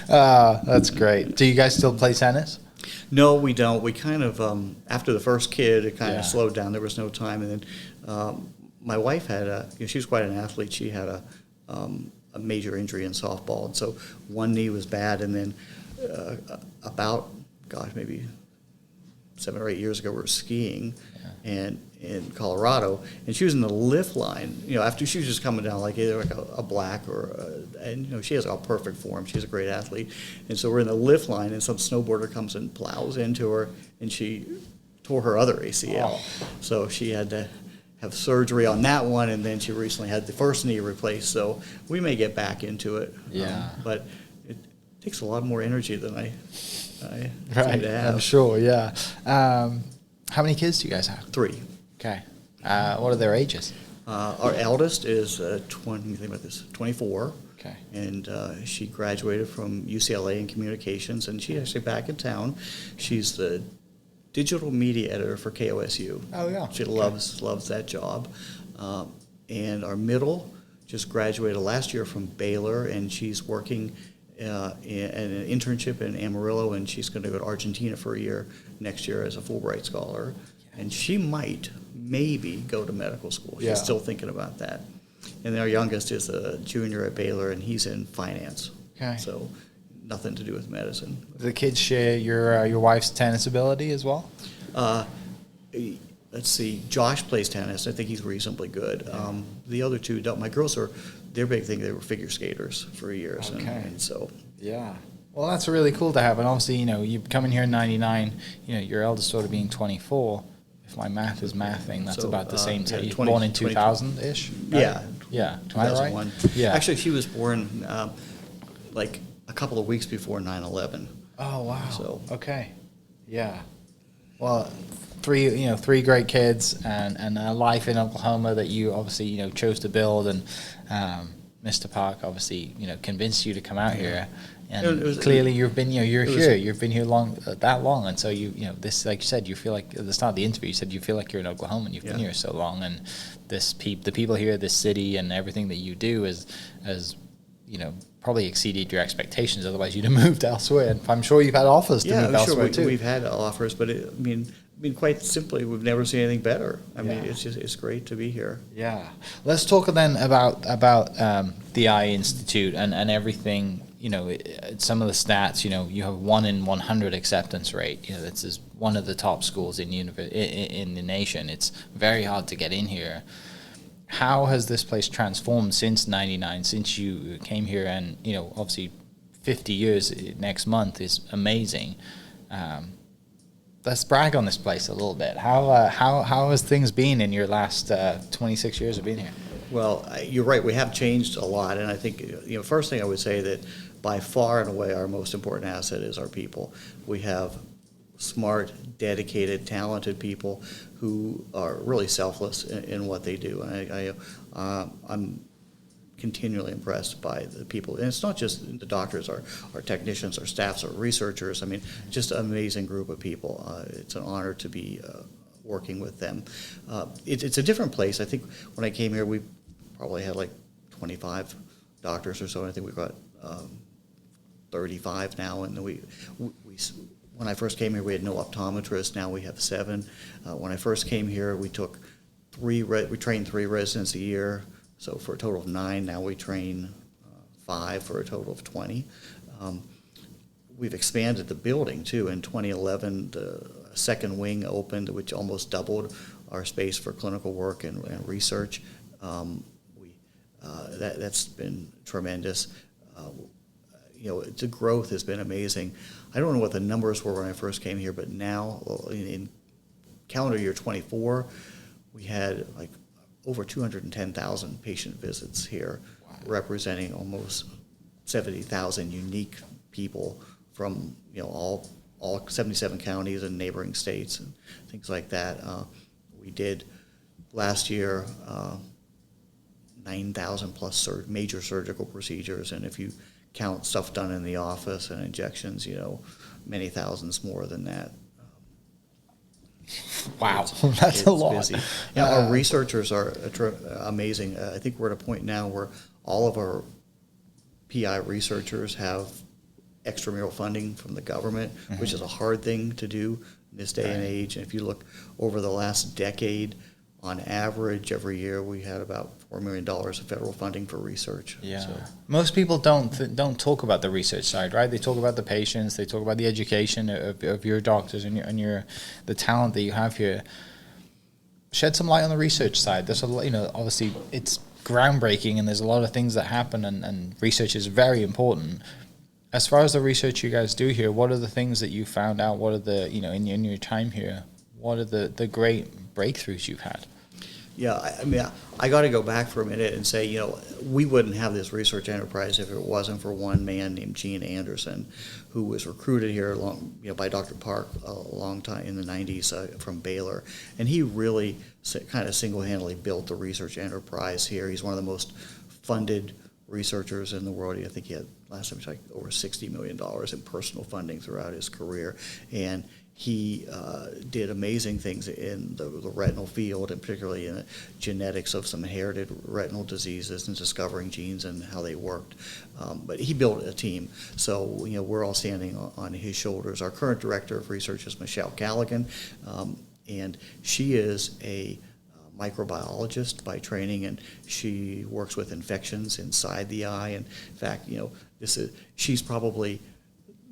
Speaker 1: That's great. Do you guys still play tennis?
Speaker 3: No, we don't. We kind of, after the first kid, it kind of slowed down. There was no time. And then my wife had she was quite an athlete. She had a major injury in softball. And so one knee was bad. And then maybe 7 or 8 years ago, we were skiing. And in Colorado, and she was in the lift line. After she was just coming down like either like a black and she has a perfect form. She's a great athlete, and so we're in the lift line, and some snowboarder comes and plows into her, and she tore her other ACL. Wow. So she had to have surgery on that one, and then she recently had the first knee replaced. So we may get back into it.
Speaker 1: Yeah,
Speaker 3: but it takes a lot more energy than I
Speaker 1: right.
Speaker 3: to have.
Speaker 1: I'm sure. Yeah. How many kids do you guys have?
Speaker 3: 3.
Speaker 1: Okay. What are their ages?
Speaker 3: Our eldest is 24.
Speaker 1: Okay.
Speaker 3: And she graduated from UCLA in communications, and she's actually back in town. She's the digital media editor for KOSU. Oh, yeah. She loves that job. And our middle just graduated last year from Baylor, and she's working in an internship in Amarillo, and she's going to go to Argentina for a year next year as a Fulbright scholar. And she might, maybe, go to medical school. She's still thinking about that. And then our youngest is a junior at Baylor, and he's in finance.
Speaker 1: Okay.
Speaker 3: So nothing to do with medicine.
Speaker 1: Do the kids share your wife's tennis ability as well?
Speaker 3: Let's see. Josh plays tennis. I think he's reasonably good. The other two don't. My girls their big thing, they were figure skaters for years.
Speaker 1: Okay.
Speaker 3: And so.
Speaker 1: Yeah. Well, that's really cool to have. And obviously, you come in here in 99, your eldest daughter being 24. If my math is mathing, that's about the same time. Yeah, born in 2000-ish? Right?
Speaker 3: Yeah.
Speaker 1: Yeah. Am I right?
Speaker 3: Yeah. Actually, she was born like a couple of weeks before 9/11.
Speaker 1: Oh, wow.
Speaker 3: So. Okay.
Speaker 1: Yeah. Well, three great kids and a life in Oklahoma that you obviously, chose to build, and Mr. Park obviously, convinced you to come out here. And clearly, you've been, you've been here that long, and so this, like you said, you feel like at the start of the interview, you said you feel like you're in Oklahoma, and you've been here so long, and the people here, this city, and everything that you do has probably exceeded your expectations. Otherwise, you'd have moved elsewhere. And I'm sure you've had offers to move elsewhere too.
Speaker 3: We've had offers, but quite simply, we've never seen anything better. It's great to be here.
Speaker 1: Yeah. Let's talk then about the Eye Institute and everything. Some of the stats. You have 1 in 100 acceptance rate. This is one of the top schools in the nation. It's very hard to get in here. How has this place transformed since '99? Since you came here, and obviously 50 years next month is amazing. Let's brag on this place a little bit. How has things been in your last 26 years of being here?
Speaker 3: Well, you're right. We have changed a lot, and I think first thing I would say that by far and away our most important asset is our people. We have smart, dedicated, talented people who are really selfless in what they do, and I'm continually impressed by the people. And it's not just the doctors, our technicians, our staffs, our researchers. I mean, just an amazing group of people. It's an honor to be working with them. It's a different place. I think when I came here, we probably had like 25 doctors or so. And I think we've got 35 now. And when I first came here, we had no optometrists. Now we have 7. When I first came here, we took we trained 3 residents a year. So for a total of 9, now we train 5 for a total of 20. We've expanded the building too. In 2011, the second wing opened, which almost doubled our space for clinical work and research. That's been tremendous. The growth has been amazing. I don't know what the numbers were when I first came here, but now in calendar year 24, we had like over 210,000 patient visits here, wow, representing almost 70,000 unique people from all 77 counties and neighboring states and things like that. We did last year 9,000 plus major surgical procedures, and if you count stuff done in the office and injections, many thousands more than that.
Speaker 1: Wow, that's a lot.
Speaker 3: Busy. Our researchers are amazing. I think we're at a point now where all of our PI researchers have extramural funding from the government, mm-hmm, which is a hard thing to do in this day and age. And if you look over the last decade, on average, every year we had about $4 million of federal funding for research.
Speaker 1: Yeah. So. Most people don't talk about the research side, right? They talk about the patients, they talk about the education of your doctors and the talent that you have here. Shed some light on the research side. There's obviously it's groundbreaking, and there's a lot of things that happen, and research is very important. As far as the research you guys do here, what are the things that you found out? What are the in your time here? What are the great breakthroughs you've had?
Speaker 3: Yeah, I mean, I got to go back for a minute and say, we wouldn't have this research enterprise if it wasn't for one man named Gene Anderson, who was recruited here by Dr. Park a long time in the 90s from Baylor. And he really kind of single-handedly built the research enterprise here. He's one of the most funded researchers in the world. I think he had, last time, like over $60 million in personal funding throughout his career. And he did amazing things in the retinal field, and particularly in the genetics of some inherited retinal diseases and discovering genes and how they worked. But he built a team, so we're all standing on his shoulders. Our current director of research is Michelle Callaghan, and she is a microbiologist by training, and she works with infections inside the eye. And in fact, she's probably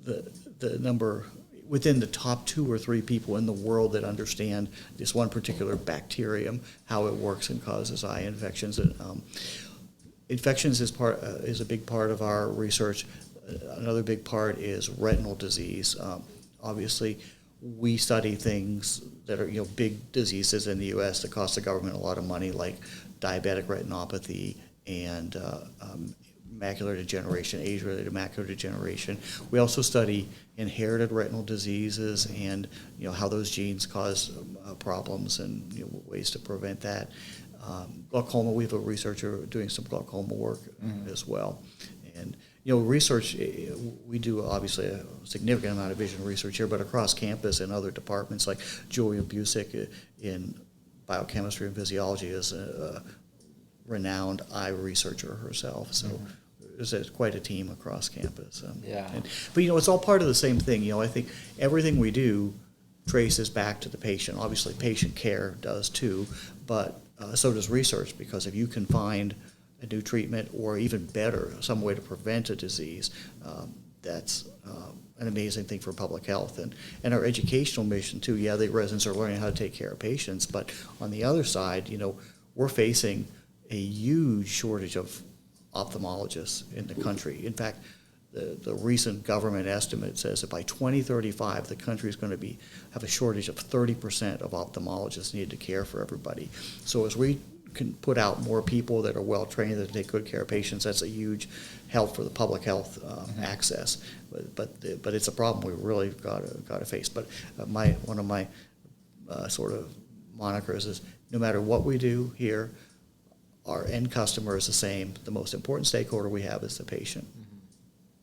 Speaker 3: the number within the top 2 or 3 people in the world that understand this one particular bacterium, how it works and causes eye infections. And infections is a big part of our research. Another big part is retinal disease. Obviously, we study things that are big diseases in the U.S. that cost the government a lot of money, like diabetic retinopathy and macular degeneration, age-related macular degeneration. We also study inherited retinal diseases and how those genes cause problems and ways to prevent that. Glaucoma, we have a researcher doing some glaucoma work as well. And research, we do obviously a significant amount of vision research here, but across campus and other departments, like Julia Busick in biochemistry and physiology is a renowned eye researcher herself. So there's quite a team across campus. But it's all part of the same thing. I think everything we do traces back to the patient. Obviously, patient care does too, but so does research, because if you can find a new treatment, or even better, some way to prevent a disease, that's an amazing thing for public health. And our educational mission too, the residents are learning how to take care of patients, but on the other side, we're facing a huge shortage of ophthalmologists in the country. In fact, the recent government estimate says that by 2035, the country is going to have a shortage of 30% of ophthalmologists needed to care for everybody. So as we can put out more people that are well trained that take good care of patients, that's a huge help for the public health access. But it's a problem we really got to face. But one of my sort of monikers is no matter what we do here, our end customer is the same. The most important stakeholder we have is the patient.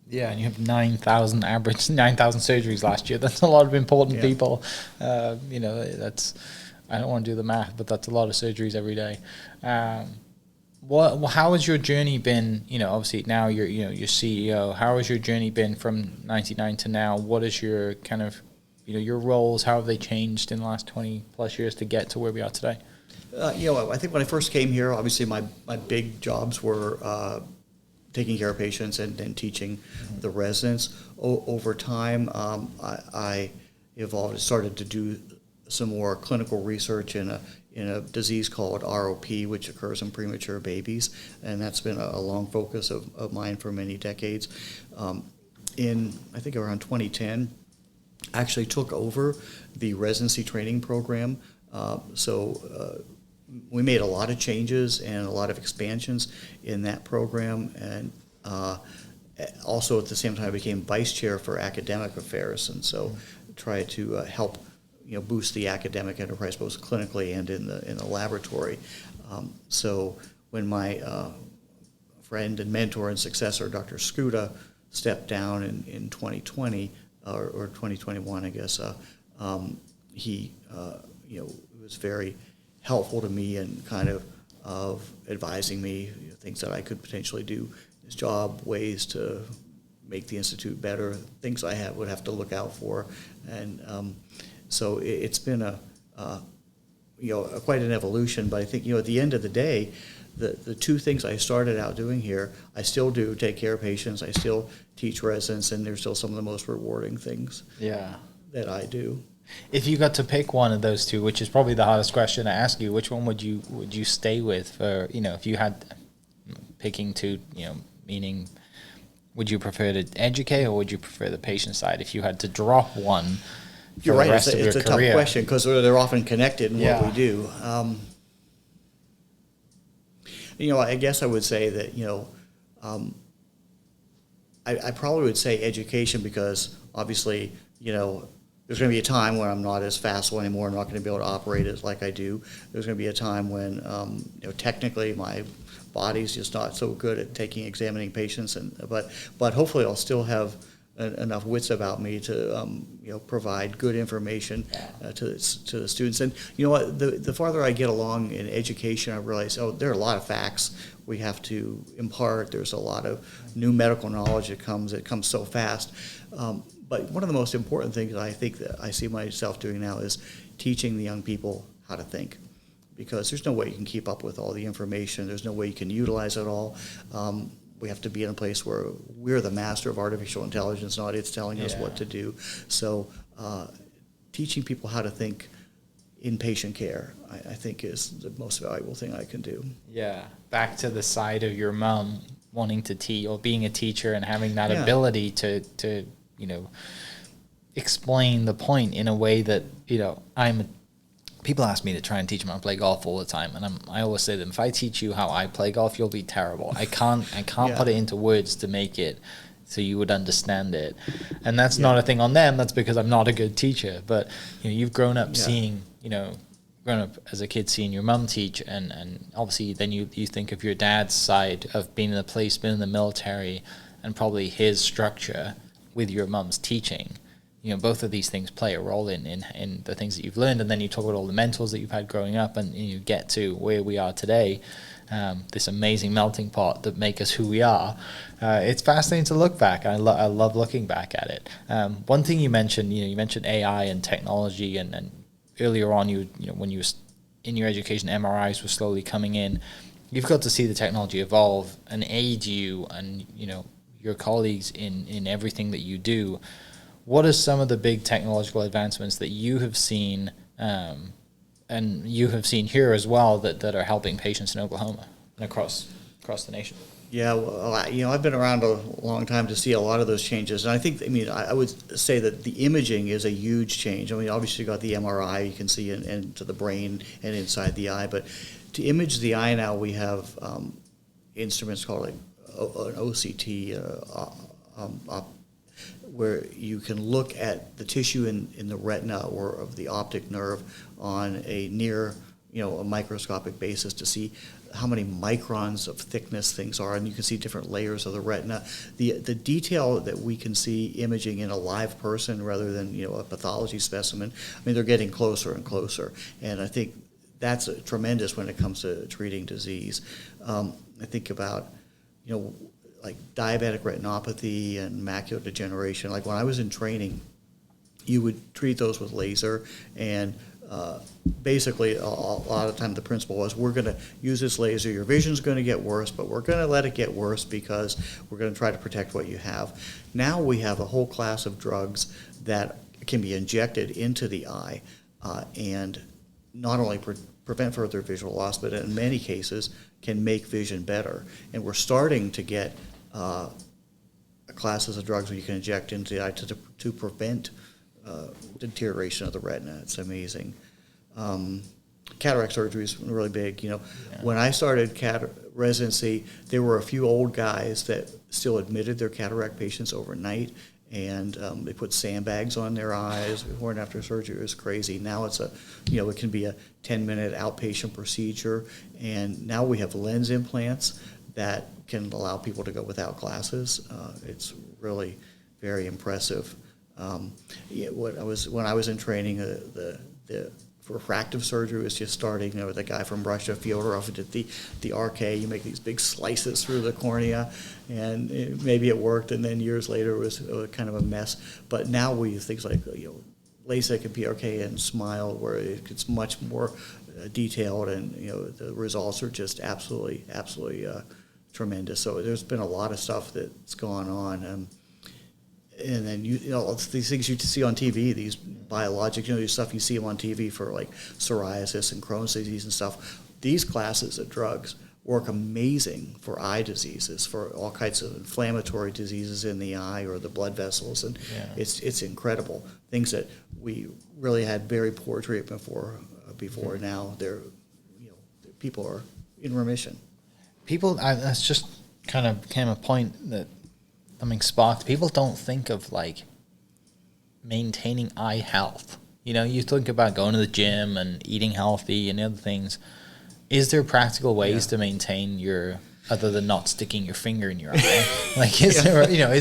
Speaker 2: Yeah, and you have 9,000 surgeries last year. That's a lot of important people. You know, that's, I don't want to do the math, but that's a lot of surgeries every day. How has your journey been? You know, obviously now you're CEO. How has your journey been from 99 to now? What is your kind of, you know, your roles? How have they changed in the last 20 plus years to get to where we are today?
Speaker 3: You know, I think when I first came here, obviously my big jobs were taking care of patients and teaching the residents. Over time, I evolved, started to do some more clinical research in a disease called ROP, which occurs in premature babies, and that's been a long focus of mine for many decades. In, I think around 2010, I actually took over the residency training program. We made a lot of changes and a lot of expansions in that program, and also at the same time I became vice chair for academic affairs, and so tried to help boost the academic enterprise both clinically and in the laboratory. So when my friend and mentor and successor, Dr. Skuda, stepped down in 2020 or 2021, I guess, he was very helpful to me and kind of advising me things that I could potentially do in his job, ways to make the institute better, things I would have to look out for, and so it's been quite an evolution. But I think at the end of the day, the two things I started out doing here, I still do take care of patients, I still teach residents, and they're still some of the most rewarding things that I do.
Speaker 2: If you got to pick one of those two, which is probably the hardest question to ask you, which one would you stay with for, if you had picking two, meaning would you prefer to educate or would you prefer the patient side? If you had to drop one for
Speaker 3: You're right,
Speaker 2: the rest of your
Speaker 3: it's a
Speaker 2: career.
Speaker 3: tough question because they're often connected in what we do. I guess I would say that, I probably would say education because obviously, there's going to be a time when I'm not as facile anymore. I'm not going to be able to operate it like I do. There's going to be a time when, technically my body's just not so good at examining patients, but hopefully I'll still have enough wits about me to provide good information to the students. And you know what, the farther I get along in education, I realize there are a lot of facts we have to impart. There's a lot of new medical knowledge that comes so fast. But one of the most important things I think that I see myself doing now is teaching the young people how to think, because there's no way you can keep up with all the information. There's no way you can utilize it all. We have to be in a place where we're the master of artificial intelligence, not it's telling us what to do. So teaching people how to think in patient care, I think is the most valuable thing I can do. Yeah.
Speaker 2: Back to the side of your mom wanting to teach or being a teacher and having that ability to explain the point in a way that, people ask me to try and teach them how to play golf all the time, and I always say to them, if I teach you how I play golf, you'll be terrible. I can't put it into words to make it so you would understand it. And that's not a thing on them, that's because I'm not a good teacher. But you've grown up seeing, grown up as a kid seeing your mum teach, and obviously then you think of your dad's side of being in the police, being in the military, and probably his structure with your mum's teaching. Both of these things play a role in the things that you've learned, and then you talk about all the mentors that you've had growing up, and you get to where we are today, this amazing melting pot that make us who we are. It's fascinating to look back. I love looking back at it. One thing you mentioned, you mentioned AI and technology, and earlier on, when you were in your education, MRIs were slowly coming in. You've got to see the technology evolve and aid you and your colleagues in everything that you do. What are some of the big technological advancements that you have seen, and you have seen here as well, that are helping patients in Oklahoma and across the nation?
Speaker 3: Yeah, well, I've been around a long time to see a lot of those changes, and I think, I would say that the imaging is a huge change. Obviously you got the MRI, you can see into the brain and inside the eye, but to image the eye now, we have instruments called like an OCT, where you can look at the tissue in the retina or of the optic nerve on a near, a microscopic basis to see how many microns of thickness things are, and you can see different layers of the retina. The detail that we can see imaging in a live person rather than a pathology specimen, I mean, they're getting closer and closer, and I think that's tremendous when it comes to treating disease. I think about like diabetic retinopathy and macular degeneration. Like when I was in training, you would treat those with laser, and basically a lot of the time the principle was, we're going to use this laser, your vision's going to get worse, but we're going to let it get worse because we're going to try to protect what you have. Now we have a whole class of drugs that can be injected into the eye and not only prevent further visual loss, but in many cases can make vision better. And we're starting to get classes of drugs where you can inject into the eye to prevent deterioration of the retina. It's amazing. Cataract surgery is really big. When I started residency, there were a few old guys that still admitted their cataract patients overnight, and they put sandbags on their eyes before and after surgery. It was crazy. Now it's it can be a 10-minute outpatient procedure, and now we have lens implants that can allow people to go without glasses. It's really very impressive. When I was in training, the refractive surgery was just starting. The guy from Russia, Fyodorov, did the RK. You make these big slices through the cornea, and maybe it worked, and then years later it was kind of a mess. But now we use things like LASIK and PRK and SMILE, where it's much more detailed, and the results are just absolutely tremendous. So there's been a lot of stuff that's gone on. And then these things you see on TV, these biologics, these stuff you see on TV for like psoriasis and Crohn's disease and stuff. These classes of drugs work amazing for eye diseases, for all kinds of inflammatory diseases in the eye or the blood vessels, and it's incredible. Things that we really had very poor treatment for before. Now people are in remission.
Speaker 1: That's just kind of became a point that sparked. People don't think of like maintaining eye health. You think about going to the gym and eating healthy and other things. Is there practical ways to maintain other than not sticking your finger in your eye? Like, is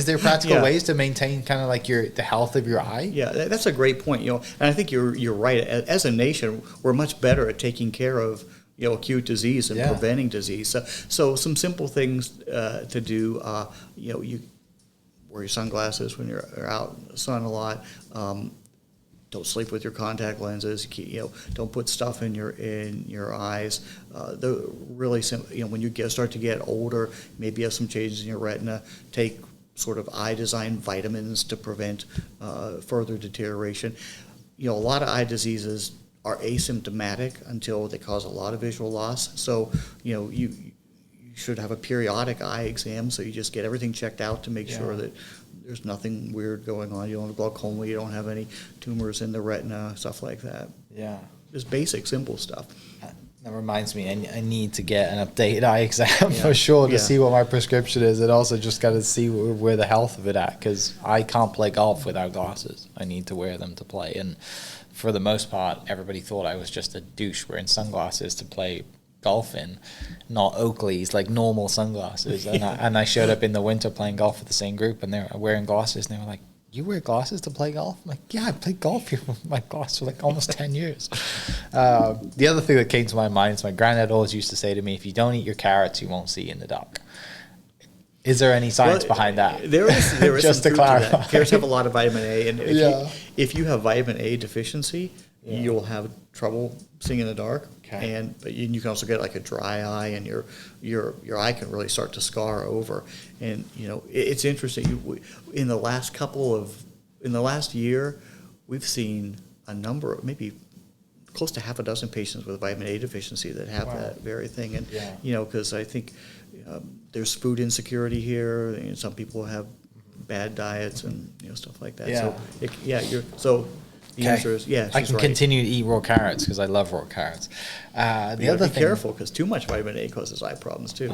Speaker 1: there practical ways to maintain kind of like the health of your eye? Yeah,
Speaker 3: that's a great point. And I think you're right. As a nation, we're much better at taking care of acute disease and preventing disease. So some simple things to do. You wear your sunglasses when you're out in the sun a lot. Don't sleep with your contact lenses. Don't put stuff in your eyes. They're really simple. When you start to get older, maybe you have some changes in your retina. Take sort of eye design vitamins to prevent further deterioration. A lot of eye diseases are asymptomatic until they cause a lot of visual loss. So you should have a periodic eye exam, so you just get everything checked out to make sure that there's nothing weird going on. You don't have glaucoma, you don't have any tumors in the retina, stuff like that.
Speaker 1: Yeah.
Speaker 3: Just basic, simple stuff.
Speaker 1: That reminds me, I need to get an updated eye exam for sure to see what my prescription is, and also just got to see where the health of it at, because I can't play golf without glasses. I need to wear them to play, and for the most part, everybody thought I was just a douche wearing sunglasses to play golf in, not Oakley's, like normal sunglasses. And I showed up in the winter playing golf with the same group, and they were wearing glasses, and they were like, "You wear glasses to play golf?" I'm like, "Yeah, I played golf with my glasses for like almost 10 years. The other thing that came to my mind is my granddad always used to say to me, if you don't eat your carrots, you won't see in the dark. Is there any science behind that?
Speaker 3: There is
Speaker 1: Just
Speaker 3: some
Speaker 1: to
Speaker 3: truth
Speaker 1: clarify.
Speaker 3: to that. Carrots have a lot of vitamin A, and if you have vitamin A deficiency, you'll have trouble seeing in the dark.
Speaker 1: Okay.
Speaker 3: But you can also get like a dry eye, and your eye can really start to scar over. And it's interesting. In the last year, we've seen a number of maybe close to half a dozen patients with vitamin A deficiency that have that very thing. And because I think there's food insecurity here. Some people have bad diets and stuff like that.
Speaker 1: Yeah.
Speaker 3: So The answer is yeah.
Speaker 1: I can continue to eat raw carrots because I love raw carrots. The other thing,
Speaker 3: be careful because too much vitamin A causes eye problems too.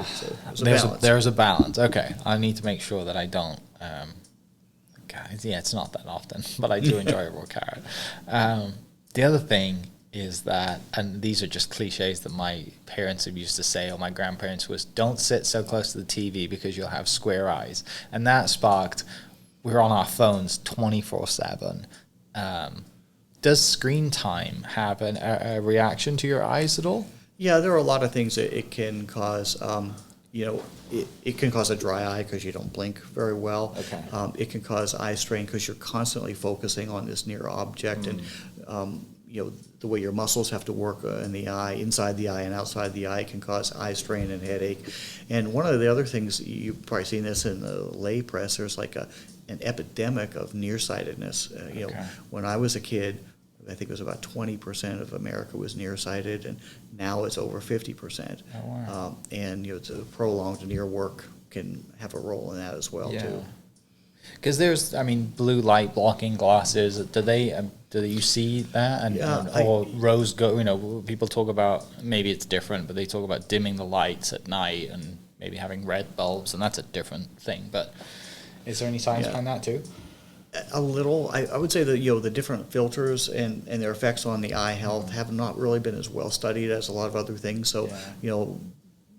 Speaker 3: So
Speaker 1: there's a balance. Okay, I need to make sure that I don't. It's not that often, but I do enjoy a raw carrot. The other thing is that, and these are just cliches that my parents have used to say, or my grandparents, was don't sit so close to the TV because you'll have square eyes. And that sparked, we're on our phones 24/7. Does screen time have a reaction to your eyes at all?
Speaker 3: Yeah, there are a lot of things that it can cause. It can cause a dry eye because you don't blink very well.
Speaker 1: Okay.
Speaker 3: It can cause eye strain because you're constantly focusing on this near object, and the way your muscles have to work in the eye, inside the eye and outside the eye, can cause eye strain and headache. And one of the other things, you've probably seen this in the lay press, there's like an epidemic of nearsightedness. When I was a kid, I think it was about 20% of America was nearsighted, and now it's over 50%.
Speaker 1: Oh, wow.
Speaker 3: And the prolonged near work can have a role in that as well too.
Speaker 1: Because there's, blue light blocking glasses. Do you see that? Or rose gold? People talk about, maybe it's different, but they talk about dimming the lights at night and maybe having red bulbs, and that's a different thing. But is there any science behind that too?
Speaker 3: A little. I would say that the different filters and their effects on the eye health have not really been as well studied as a lot of other things. So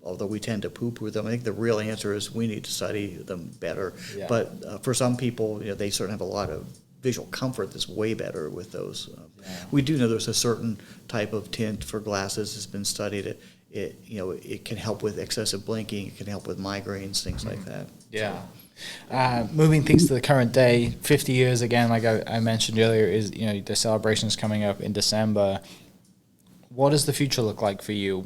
Speaker 3: although we tend to poo-poo them, I think the real answer is we need to study them better. Yeah. But for some people, they certainly have a lot of visual comfort that's way better with those. We do know there's a certain type of tint for glasses that's been studied. It can help with excessive blinking. It can help with migraines, things like that.
Speaker 1: Yeah. Moving things to the current day, 50 years again, like I mentioned earlier, is the celebration is coming up in December. What does the future look like for you?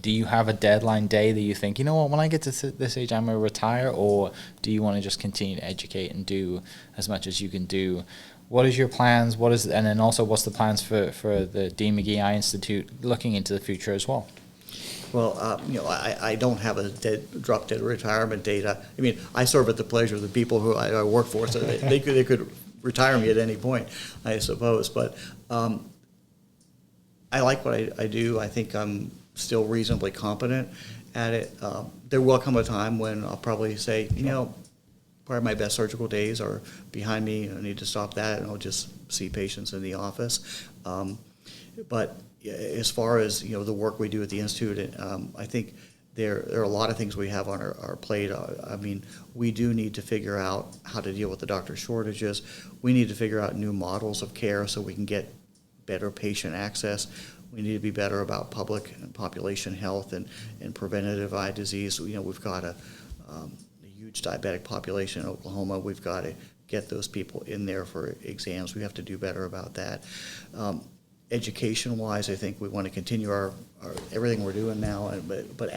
Speaker 1: Do you have a deadline day that you think, when I get to this age, I'm going to retire, or do you want to just continue to educate and do as much as you can do? What is your plans? And then also, what's the plans for the McGee Eye Institute looking into the future as well?
Speaker 3: Well, I don't have a drop-dead retirement date. I serve at the pleasure of the people who I work for, so they could retire me at any point, I suppose. But I like what I do. I think I'm still reasonably competent at it. There will come a time when I'll probably say, part of my best surgical days are behind me. I need to stop that, and I'll just see patients in the office. But as far as the work we do at the Institute, I think there are a lot of things we have on our plate. We do need to figure out how to deal with the doctor shortages. We need to figure out new models of care so we can get better patient access. We need to be better about public and population health and preventative eye disease. We've got a huge diabetic population in Oklahoma. We've got to get those people in there for exams. We have to do better about that. Education-wise, I think we want to continue our everything we're doing now, but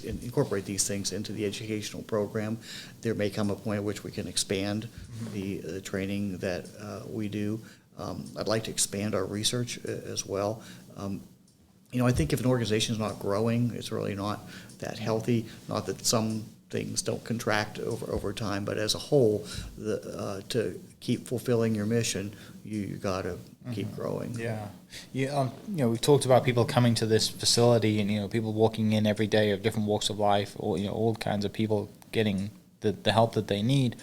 Speaker 3: incorporate these things into the educational program. There may come a point at which we can expand the training that we do. I'd like to expand our research as well. I think if an organization is not growing, it's really not that healthy. Not that some things don't contract over time, but as a whole, to keep fulfilling your mission, you got to keep growing.
Speaker 1: Yeah. We've talked about people coming to this facility and, people walking in every day of different walks of life, or, all kinds of people getting the help that they need.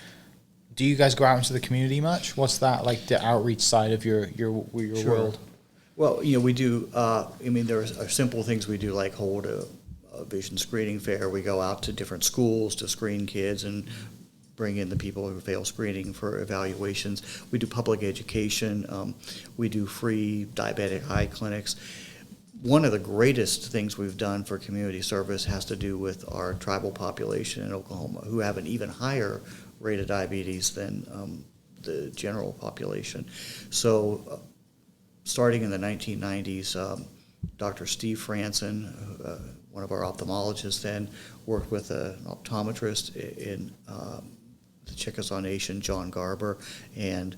Speaker 1: Do you guys go out into the community much? What's that like, the outreach side of your
Speaker 3: Sure.
Speaker 1: world?
Speaker 3: Well, we do. There are simple things we do, like hold a vision screening fair. We go out to different schools to screen kids and bring in the people who fail screening for evaluations. We do public education. We do free diabetic eye clinics. One of the greatest things we've done for community service has to do with our tribal population in Oklahoma, who have an even higher rate of diabetes than the general population. So starting in the 1990s, Dr. Steve Franson, one of our ophthalmologists then, worked with an optometrist in the Chickasaw Nation, John Garber, and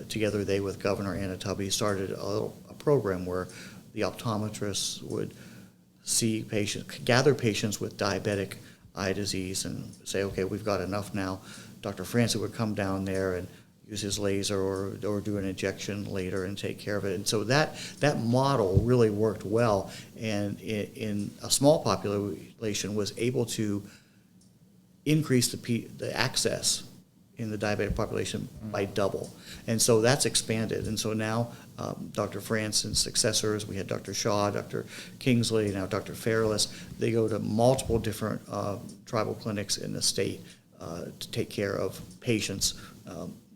Speaker 3: together they, with Governor Anatubby, started a program where the optometrists would see patients, gather patients with diabetic eye disease and say, okay, we've got enough now. Dr. Franson would come down there and use his laser or do an injection later and take care of it. And so that model really worked well, and in a small population was able to increase the access in the diabetic population by double. And so that's expanded. And so now Dr. France and successors, we had Dr. Shaw, Dr. Kingsley, now Dr. Fairless, they go to multiple different tribal clinics in the state to take care of patients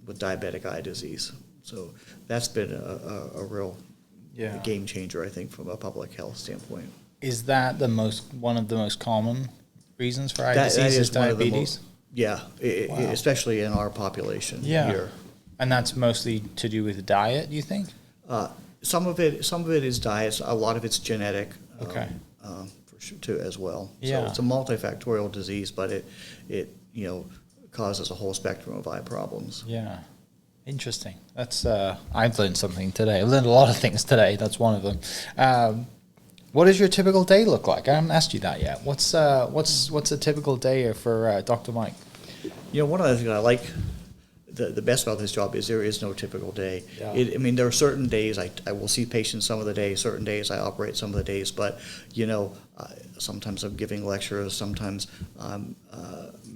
Speaker 3: with diabetic eye disease. So that's been a real game changer, I think, from a public health standpoint.
Speaker 2: Is that one of the most common reasons for eye disease
Speaker 3: That
Speaker 2: is diabetes?
Speaker 3: Yeah, especially in our population here.
Speaker 2: And that's mostly to do with diet, do you think?
Speaker 3: Some of it is diet. A lot of it's genetic.
Speaker 2: Okay.
Speaker 3: For sure too as well.
Speaker 2: Yeah.
Speaker 3: So it's a multifactorial disease, but it causes a whole spectrum of eye problems.
Speaker 2: Yeah. Interesting. That's I've learned something today. I've learned a lot of things today. That's one of them. What does your typical day look like? I haven't asked you that yet. What's a typical day for Dr. Mike?
Speaker 3: One of the things I like the best about this job is there is no typical day.
Speaker 2: Yeah.
Speaker 3: There are certain days I will see patients some of the days, certain days I operate some of the days, but sometimes I'm giving lectures, sometimes I'm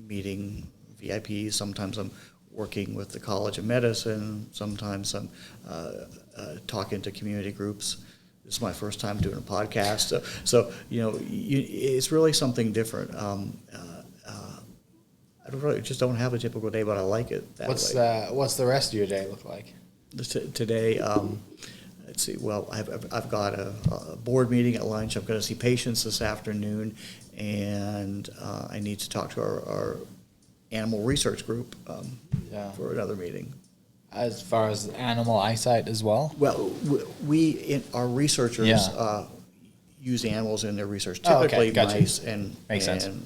Speaker 3: meeting VIPs, sometimes I'm working with the College of Medicine, sometimes I'm talking to community groups. This is my first time doing a podcast, so it's really something different. I just don't have a typical day, but I like it that way.
Speaker 2: What's the rest of your day look like?
Speaker 3: Today, let's see. Well, I've got a board meeting at lunch. I'm going to see patients this afternoon, and I need to talk to our animal research group for another meeting.
Speaker 2: As far as animal eyesight as well?
Speaker 3: Well, our researchers use animals in their research, typically mice and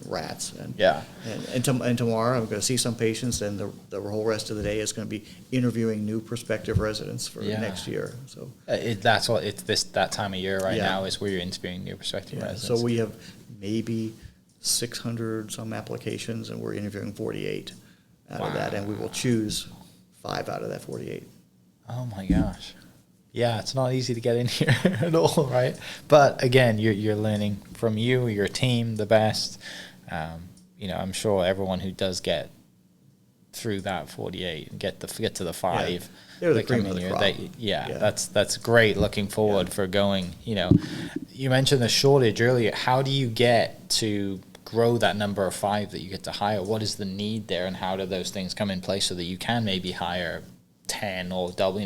Speaker 3: rats. And tomorrow I'm going to see some patients, and the whole rest of the day is going to be interviewing new prospective residents for next year. So
Speaker 2: that time of year now is where you're interviewing new prospective residents.
Speaker 3: So we have maybe 600 some applications, and we're interviewing 48 out of that, and we will choose 5 out of that 48.
Speaker 2: Oh my gosh. Yeah, it's not easy to get in here at all, right? But again, you're learning from your team, the best. I'm sure everyone who does get through that 48 and get to the 5,
Speaker 3: they're the cream of the crop.
Speaker 2: That's great. Looking forward for going. You mentioned the shortage earlier. How do you get to grow that number of 5 that you get to hire? What is the need there, and how do those things come in place so that you can maybe hire 10 or double?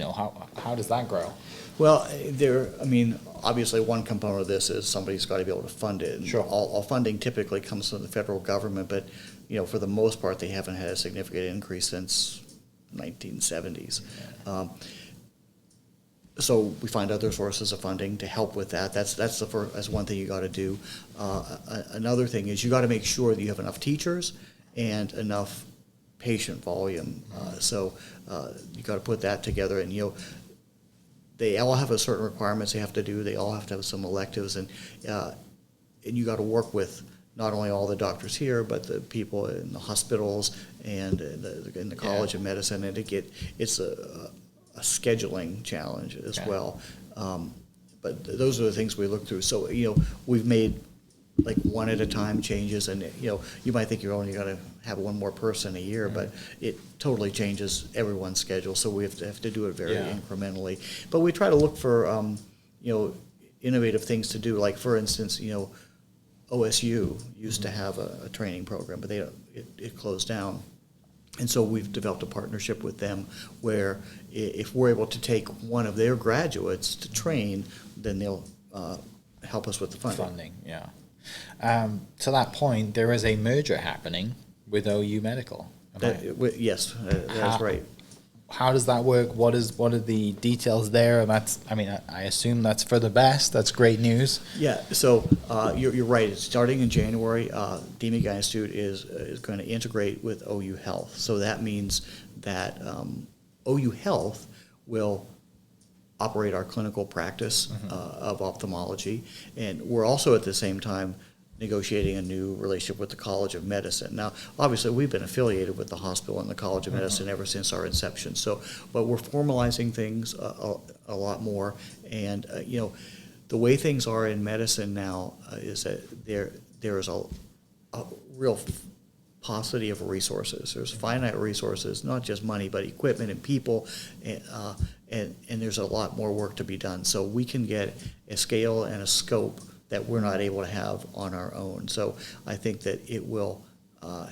Speaker 2: How does that grow?
Speaker 3: Well, obviously one component of this is somebody's got to be able to fund it. And
Speaker 2: sure.
Speaker 3: All funding typically comes from the federal government, but for the most part they haven't had a significant increase since 1970s. So we find other sources of funding to help with that. That's one thing you got to do. Another thing is you got to make sure that you have enough teachers and enough patient volume. So you got to put that together, and they all have a certain requirements they have to do. They all have to have some electives, and you got to work with not only all the doctors here, but the people in the hospitals and in the College of Medicine, and it's a scheduling challenge as well. But those are the things we look through. So we've made like one at a time changes, and you might think you're only going to have one more person a year, but it totally changes everyone's schedule. So we have to do it very incrementally. But we try to look for innovative things to do. Like for instance, OSU used to have a training program, but it closed down. And so we've developed a partnership with them where if we're able to take one of their graduates to train, then they'll help us with the funding.
Speaker 2: To that point, there is a merger happening with OU Medical.
Speaker 3: Yes, that's right.
Speaker 2: How does that work? What are the details there? And I assume that's for the best. That's great news.
Speaker 3: Yeah. So you're right. It's starting in January. DMEI Eye Institute is going to integrate with OU Health. So that means that OU Health will operate our clinical practice of ophthalmology, and we're also at the same time negotiating a new relationship with the College of Medicine. Now, obviously, we've been affiliated with the hospital and the College of Medicine ever since our inception. So, but we're formalizing things a lot more. And the way things are in medicine now is that there is a real paucity of resources. There's finite resources, not just money, but equipment and people, and there's a lot more work to be done. So we can get a scale and a scope that we're not able to have on our own. So I think that it will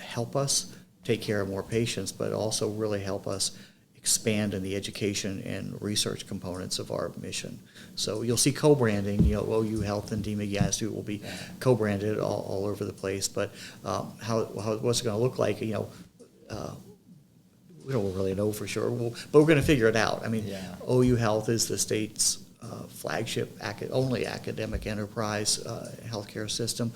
Speaker 3: help us take care of more patients, but also really help us expand in the education and research components of our mission. So you'll see co-branding, OU Health and DMEI Institute will be co-branded all over the place, but what's it going to look like, we don't really know for sure, but we're going to figure it out. I mean, OU Health is the state's flagship only academic enterprise healthcare system.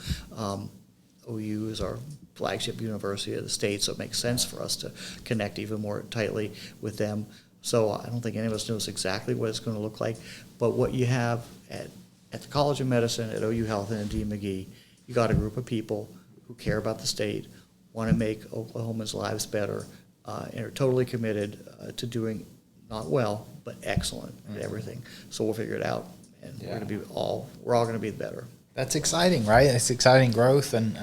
Speaker 3: OU is our flagship university of the state, so it makes sense for us to connect even more tightly with them. So I don't think any of us knows exactly what it's going to look like, but what you have at the College of Medicine, at OU Health, and at DMEI, you got a group of people who care about the state, want to make Oklahomans' lives better, and are totally committed to doing not well, but excellent at everything. So we'll figure it out, and we're all going to be better.
Speaker 1: That's exciting, right? It's exciting growth, and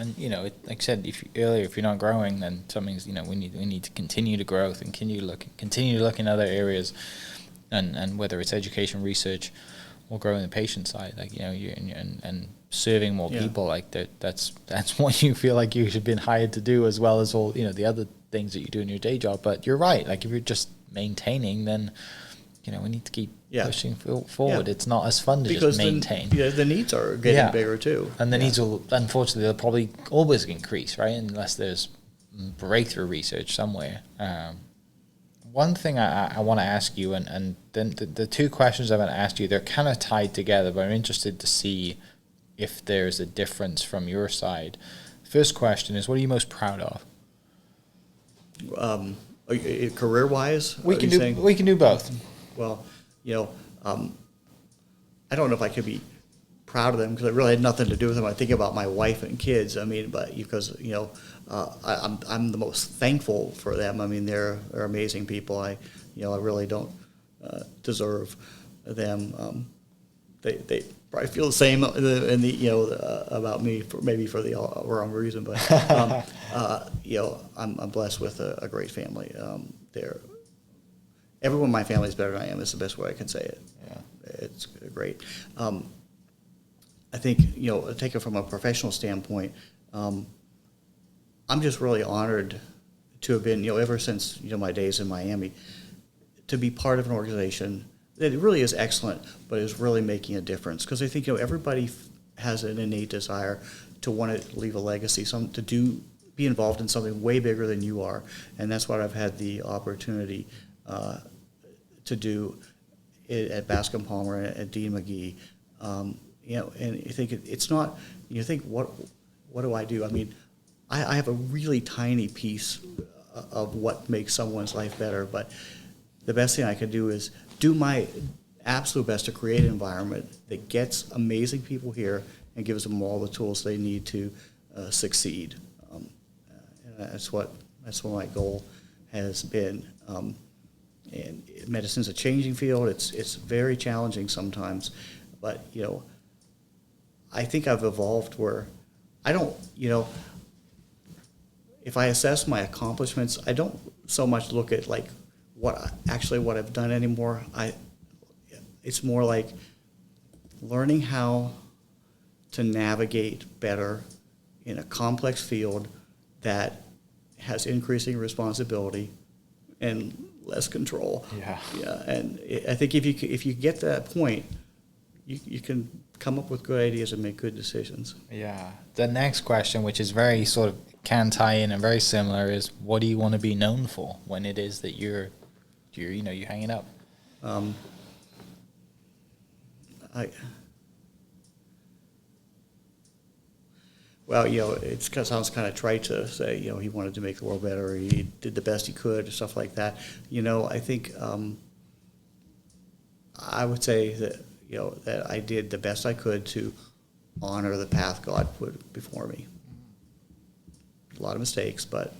Speaker 1: like I said earlier, if you're not growing, then something's we need to continue to grow and continue to look in other areas, and whether it's education, research, or growing the patient side, and serving more people, like that's what you feel like you should have been hired to do, as well as all the other things that you do in your day job. But you're right, like if you're just maintaining, then we need to keep pushing forward. It's not as fun to just maintain.
Speaker 3: The needs are getting bigger too.
Speaker 1: And the needs will, unfortunately, they'll probably always increase, right? Unless there's breakthrough research somewhere. One thing I want to ask you, and then the two questions I want to ask you, they're kind of tied together, but I'm interested to see if there's a difference from your side. First question is, what are you most proud of?
Speaker 3: Career-wise?
Speaker 1: We can do both.
Speaker 3: Well, I don't know if I could be proud of them because it really had nothing to do with them. I think about my wife and kids. I mean, but because I'm the most thankful for them. I mean, they're amazing people. I really don't deserve them. They probably feel the same about me for the wrong reason. But I'm blessed with a great family. Everyone in my family is better than I am. Is the best way I can say it. Yeah, it's great. I think take it from a professional standpoint. I'm just really honored to have been ever since my days in Miami, to be part of an organization that really is excellent, but is really making a difference. Because I think everybody has an innate desire to want to leave a legacy, be involved in something way bigger than you are, and that's what I've had the opportunity to do at Bascom Palmer and at Dean McGee. And you think it's not. You think what do I do? I mean, I have a really tiny piece of what makes someone's life better, but the best thing I can do is do my absolute best to create an environment that gets amazing people here and gives them all the tools they need to succeed. And that's what my goal has been. And medicine's a changing field. It's very challenging sometimes, but I think I've evolved where I don't if I assess my accomplishments, I don't so much look at like what I've done anymore. It's more like learning how to navigate better in a complex field that has increasing responsibility and less control. Yeah. And I think if you get to that point, you can come up with good ideas and make good decisions. Yeah.
Speaker 1: The next question, which is very sort of can tie in and very similar, is what do you want to be known for when it is that you're hanging up?
Speaker 3: It sounds kind of trite to say, he wanted to make the world better, he did the best he could, stuff like that. I think I would say that, that I did the best I could to honor the path God put before me. A lot of mistakes, but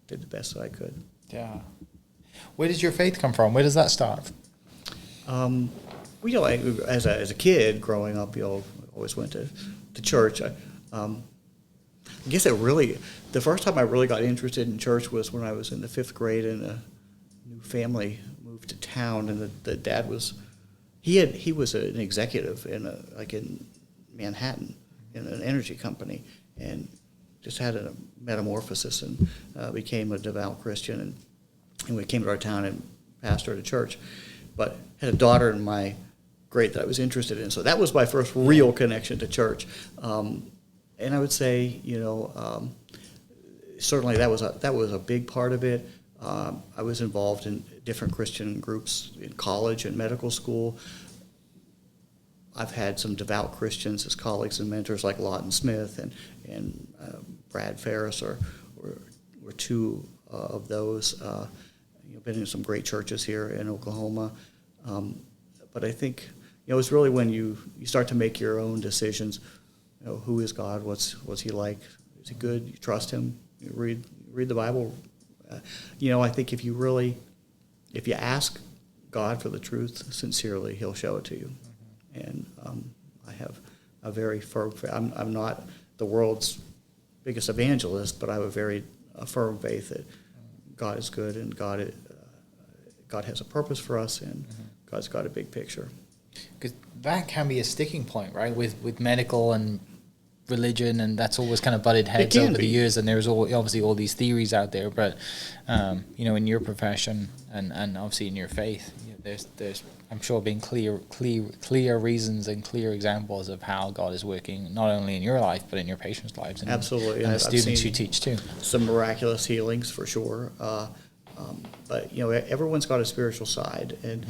Speaker 3: did the best that I could.
Speaker 1: Yeah. Where does your faith come from? Where does that start?
Speaker 3: Well, as a kid growing up, I always went to church. I guess the first time I really got interested in church was when I was in the 5th grade, and a new family moved to town, and the dad was he was an executive in Manhattan in an energy company, and just had a metamorphosis and became a devout Christian, and we came to our town and pastored a church, but had a daughter in my grade that I was interested in. So that was my first real connection to church. And I would say, certainly that was a big part of it. I was involved in different Christian groups in college and medical school. I've had some devout Christians as colleagues and mentors like Lawton Smith and Brad Ferris were two of those. Been in some great churches here in Oklahoma. But I think, it's really when you start to make your own decisions. Who is God? What's he like? Is he good? You trust him. You read the Bible. I think if you ask God for the truth sincerely, he'll show it to you. And I have a very firm. I'm not the world's biggest evangelist, but I have a firm faith that God is good, and God has a purpose for us, and God's got a big picture.
Speaker 1: Because that can be a sticking point, right? With medical and religion, and that's always kind of butted heads over the years. And there's obviously all these theories out there, but in your profession and obviously in your faith, there's I'm sure being clear reasons and clear examples of how God is working not only in your life but in your patients' lives. And
Speaker 3: absolutely,
Speaker 1: and the students you teach too.
Speaker 3: Some miraculous healings for sure. But everyone's got a spiritual side, and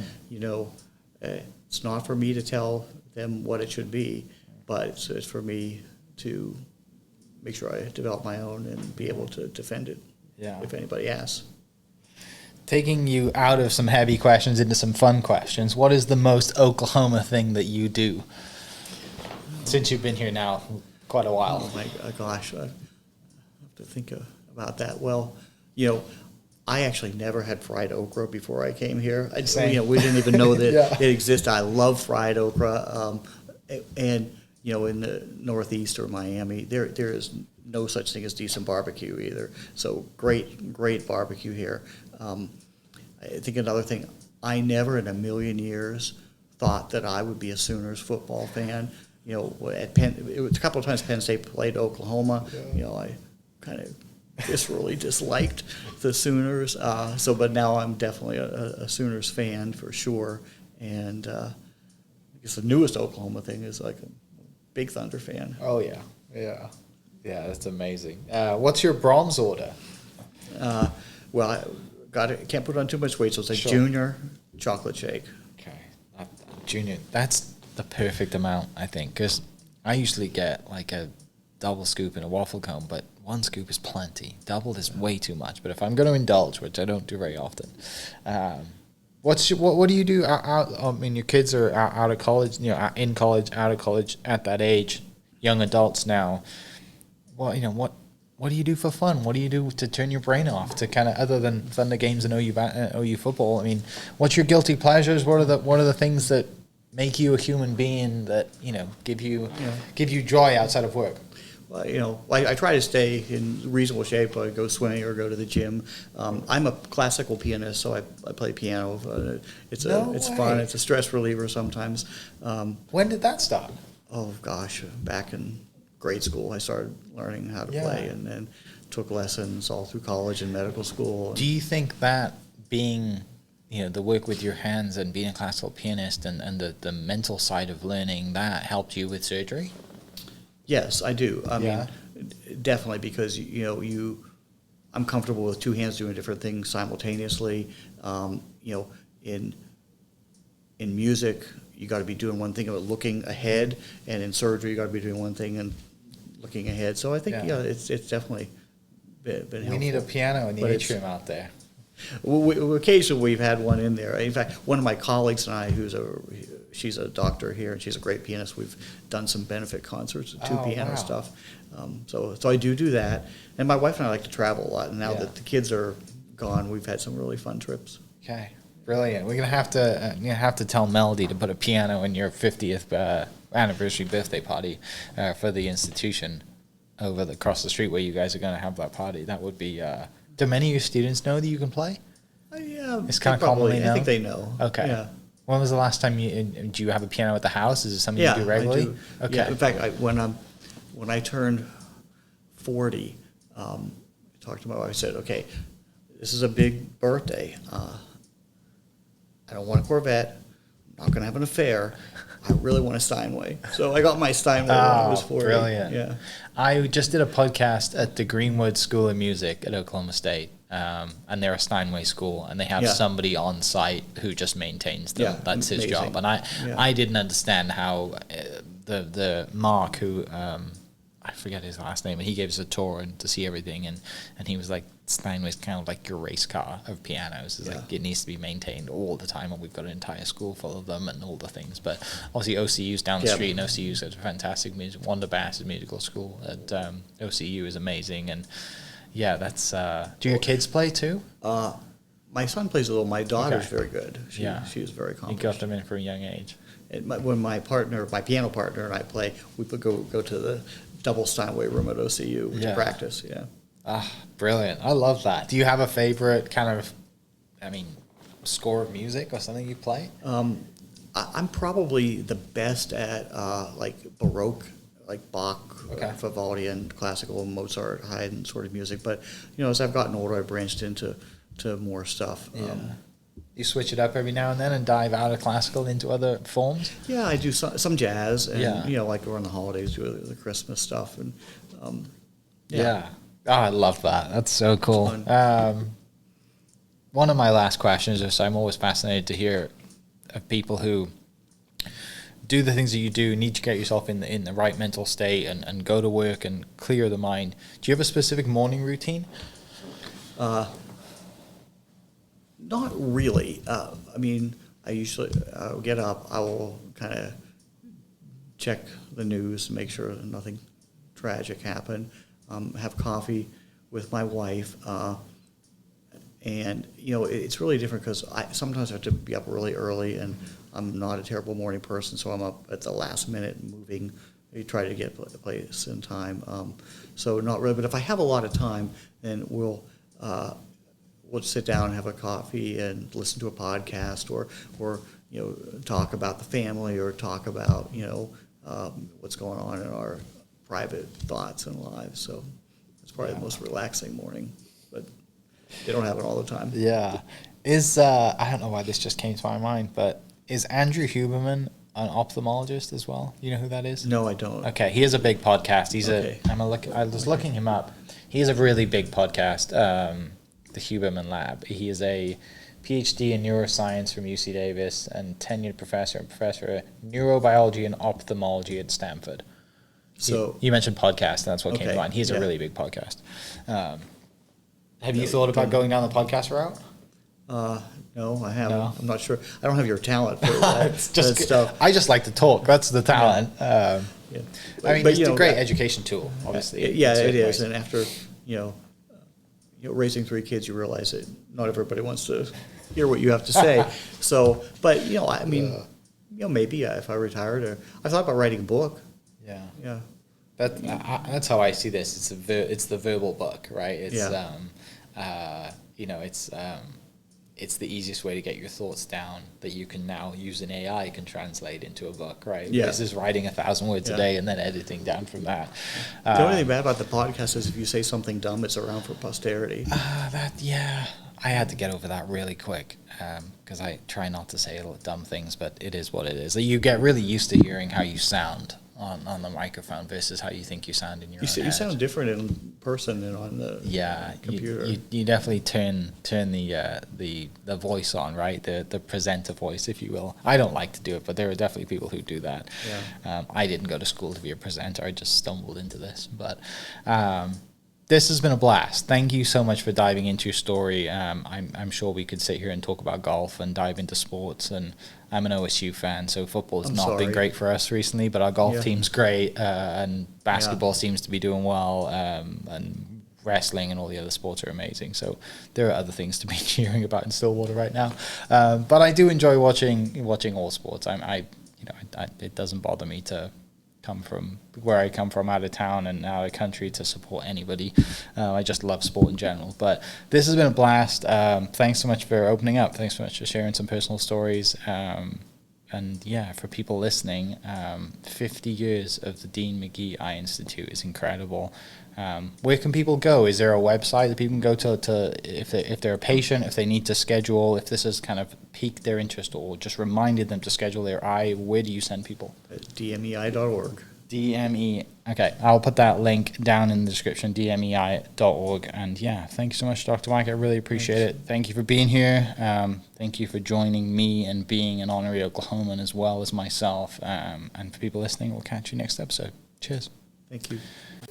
Speaker 3: it's not for me to tell them what it should be, but it's for me to make sure I develop my own and be able to defend it if anybody asks.
Speaker 1: Taking you out of some heavy questions into some fun questions, what is the most Oklahoma thing that you do since you've been here now quite a while?
Speaker 3: Oh my gosh, I have to think about that. Well, I actually never had fried okra before I came here. We didn't even know that it existed. I love fried okra, and in the Northeast or Miami, there is no such thing as decent barbecue either. So great barbecue here. I think another thing, I never in a million years thought that I would be a Sooners football fan. At it was a couple of times Penn State played Oklahoma. I kind of really disliked the Sooners. But now I'm definitely a Sooners fan for sure. And I guess the newest Oklahoma thing is like a big Thunder fan.
Speaker 1: Oh yeah, that's amazing. What's your bronze order?
Speaker 3: Can't put on too much weight, so it's a junior chocolate shake.
Speaker 1: Okay, junior. That's the perfect amount, I think, because I usually get like a double scoop in a waffle cone, but one scoop is plenty. Double is way too much. But if I'm going to indulge, which I don't do very often, what do you do your kids are out of college, in college, out of college, at that age, young adults now. What do you do for fun? What do you do to turn your brain off, to kind of, other than Thunder games and OU football? I mean, what's your guilty pleasures? What are the things that make you a human being, that give you joy outside of work?
Speaker 3: Well, I try to stay in reasonable shape. I go swimming or go to the gym. I'm a classical pianist, so I play piano. It's fun. It's a stress reliever sometimes.
Speaker 1: When did that start?
Speaker 3: Oh gosh, back in grade school, I started learning how to play, and then took lessons all through college and medical school.
Speaker 1: Do you think that being, the work with your hands and being a classical pianist and the mental side of learning that helped you with surgery? Yes,
Speaker 3: I do. I mean, definitely, because I'm comfortable with two hands doing different things simultaneously. In music, you got to be doing one thing about looking ahead, and in surgery, you got to be doing one thing and looking ahead. So I think it's definitely been helpful.
Speaker 1: We need a piano in the atrium out there.
Speaker 3: Occasionally, we've had one in there. In fact, one of my colleagues and I, who's she's a doctor here, and she's a great pianist. We've done some benefit concerts, piano stuff. So I do that. And my wife and I like to travel a lot. And now that the kids are gone, we've had some really fun trips.
Speaker 1: Okay, brilliant. We're gonna have to tell Melody to put a piano in your 50th anniversary birthday party for the institution across the street where you guys are gonna have that party. That would be. Do many of your students know that you can play?
Speaker 3: Yeah,
Speaker 1: it's kind of commonly known.
Speaker 3: I think they know.
Speaker 1: Okay.
Speaker 3: Yeah.
Speaker 1: When was the last time do you have a piano at the house? Is it something you do regularly?
Speaker 3: I do.
Speaker 1: Okay.
Speaker 3: Yeah, in fact, when I turned 40, I talked to my wife. I said, "Okay, this is a big birthday. I don't want a Corvette. I'm not going to have an affair. I really want a Steinway." So I got my Steinway when I was 40.
Speaker 1: Brilliant.
Speaker 3: Yeah.
Speaker 1: I just did a podcast at the Greenwood School of Music at Oklahoma State, and they're a Steinway school, and they have somebody on site who just maintains them.
Speaker 3: Yeah,
Speaker 1: That's his
Speaker 3: amazing.
Speaker 1: job. And I didn't understand how the Mark, who I forget his last name, and he gave us a tour and to see everything, and he was like, Steinway's kind of like your race car of pianos. It's like it needs to be maintained all the time, and we've got an entire school full of them and all the things. But obviously OCU's down the street, and OCU's a fantastic music. Wanda Bass's musical school at OCU is amazing, and that's. Do your kids play too?
Speaker 3: My son plays a little. My daughter's very good. She is very accomplished.
Speaker 1: You got them in for a young age.
Speaker 3: When my piano partner, and I play, we go to the double Steinway room at OCU to practice. Yeah.
Speaker 1: Ah, brilliant! I love that. Do you have a favorite score of music or something you play?
Speaker 3: I'm probably the best at like Baroque, like Bach, Vivaldi, and classical, Mozart, Haydn sort of music. But as I've gotten older, I've branched into more stuff.
Speaker 1: Yeah. You switch it up every now and then and dive out of classical into other forms?
Speaker 3: Yeah, I do some jazz, and like around the holidays, do the Christmas stuff, and
Speaker 1: Oh, I love that. That's so cool. One of my last questions is, I'm always fascinated to hear of people who do the things that you do, need to get yourself in the right mental state and go to work and clear the mind. Do you have a specific morning routine?
Speaker 3: Not really. I usually get up. I will kind of check the news, make sure that nothing tragic happened. Have coffee with my wife, and it's really different because I sometimes have to be up really early, and I'm not a terrible morning person, so I'm up at the last minute moving. I try to get a place in time. So not really, but if I have a lot of time, then we'll sit down and have a coffee and listen to a podcast, or talk about the family, or talk about what's going on in our private thoughts and lives. So it's probably the most relaxing morning, but they don't have it all the time.
Speaker 1: Yeah. I don't know why this just came to my mind, but is Andrew Huberman an ophthalmologist as well? You know who that is?
Speaker 3: No, I don't.
Speaker 1: Okay, he has a big podcast. I was looking him up. He has a really big podcast, the Huberman Lab. He is a PhD in neuroscience from UC Davis and tenured professor of neurobiology and ophthalmology at Stanford. So you mentioned podcast, and that's what came to mind. He's a really big podcast. Have you thought about going down the podcast route?
Speaker 3: No, I haven't. No. I'm not sure. I don't have your talent for
Speaker 1: that stuff. I just like to talk. That's the talent.
Speaker 3: Yeah.
Speaker 1: It's a great education tool, obviously.
Speaker 3: Yeah, it is. And after raising 3 kids, you realize that not everybody wants to hear what you have to say. So, but maybe if I retired, or I thought about writing a book.
Speaker 1: Yeah.
Speaker 3: Yeah.
Speaker 1: That's how I see this. It's the verbal book, right? It's the easiest way to get your thoughts down that you can now use an AI can translate into a book, right?
Speaker 3: Yeah.
Speaker 1: This is writing 1,000 words a day and then editing down from that.
Speaker 3: The only thing bad about the podcast is if you say something dumb, it's around for posterity.
Speaker 1: I had to get over that really quick because I try not to say dumb things, but it is what it is. You get really used to hearing how you sound on the microphone versus how you think you sound in your own head.
Speaker 3: You sound different in person than on the computer.
Speaker 1: You definitely turn the voice on, right? The presenter voice, if you will. I don't like to do it, but there are definitely people who do that. Yeah. I didn't go to school to be a presenter. I just stumbled into this. But this has been a blast. Thank you so much for diving into your story. I'm sure we could sit here and talk about golf and dive into sports. And I'm an OSU fan, so football has not been great for us recently, but our golf team's great, and basketball seems to be doing well, and wrestling and all the other sports are amazing. So there are other things to be cheering about in Stillwater right now. But I do enjoy watching all sports. It doesn't bother me to come from where I come from, out of town and out of country, to support anybody. I just love sport in general. But this has been a blast. Thanks so much for opening up. Thanks so much for sharing some personal stories. And yeah, for people listening, 50 years of the Dean McGee Eye Institute is incredible. Where can people go? Is there a website that people can go to if they're a patient, if they need to schedule, if this has kind of piqued their interest or just reminded them to schedule their eye? Where do you send people?
Speaker 3: DMEI.org.
Speaker 1: DME. Okay, I'll put that link down in the description, DMEI.org. And yeah, thank you so much, Dr. Mike. I really appreciate it. Thank you for being here. Thank you for joining me and being an honorary Oklahoman as well as myself. And for people listening, we'll catch you next episode. Cheers.
Speaker 3: Thank you.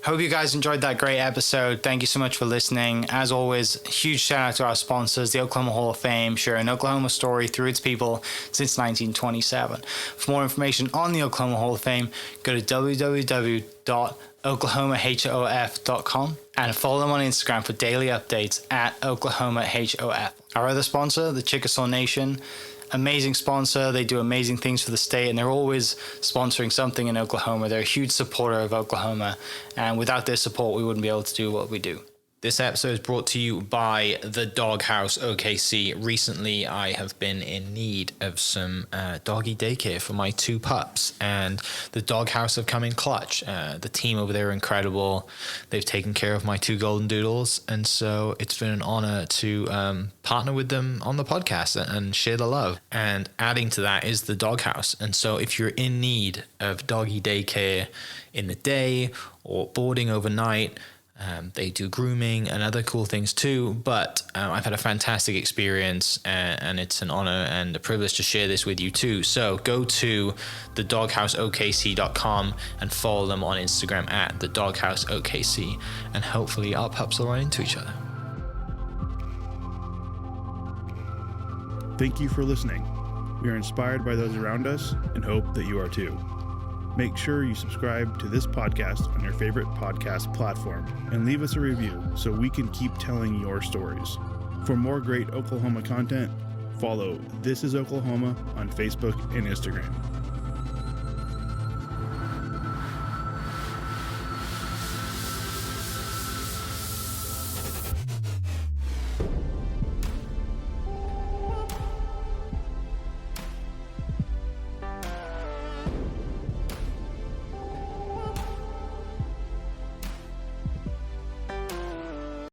Speaker 2: Hope you guys enjoyed that great episode. Thank you so much for listening. As always, huge shout out to our sponsors, the Oklahoma Hall of Fame, sharing Oklahoma story through its people since 1927. For more information on the Oklahoma Hall of Fame, go to www.oklahomahof.com and follow them on Instagram for daily updates at OklahomaHOF. Our other sponsor, the Chickasaw Nation, amazing sponsor. They do amazing things for the state, and they're always sponsoring something in Oklahoma. They're a huge supporter of Oklahoma, and without their support, we wouldn't be able to do what we do. This episode is brought to you by the Doghouse OKC. Recently, I have been in need of some doggy daycare for my 2 pups, and the Doghouse have come in clutch. The team over there are incredible. They've taken care of my 2 golden doodles, and so it's been an honor to partner with them on the podcast and share the love. And adding to that is the Doghouse. And so if you're in need of doggy daycare in the day or boarding overnight, they do grooming and other cool things too, but I've had a fantastic experience, and it's an honor and a privilege to share this with you too. So go to thedoghouseokc.com and follow them on Instagram at thedoghouseokc, and hopefully our pups will run into each other.
Speaker 4: Thank you for listening. We are inspired by those around us and hope that you are too. Make sure you subscribe to this podcast on your favorite podcast platform and leave us a review so we can keep telling your stories. For more great Oklahoma content, follow This Is Oklahoma on Facebook and Instagram.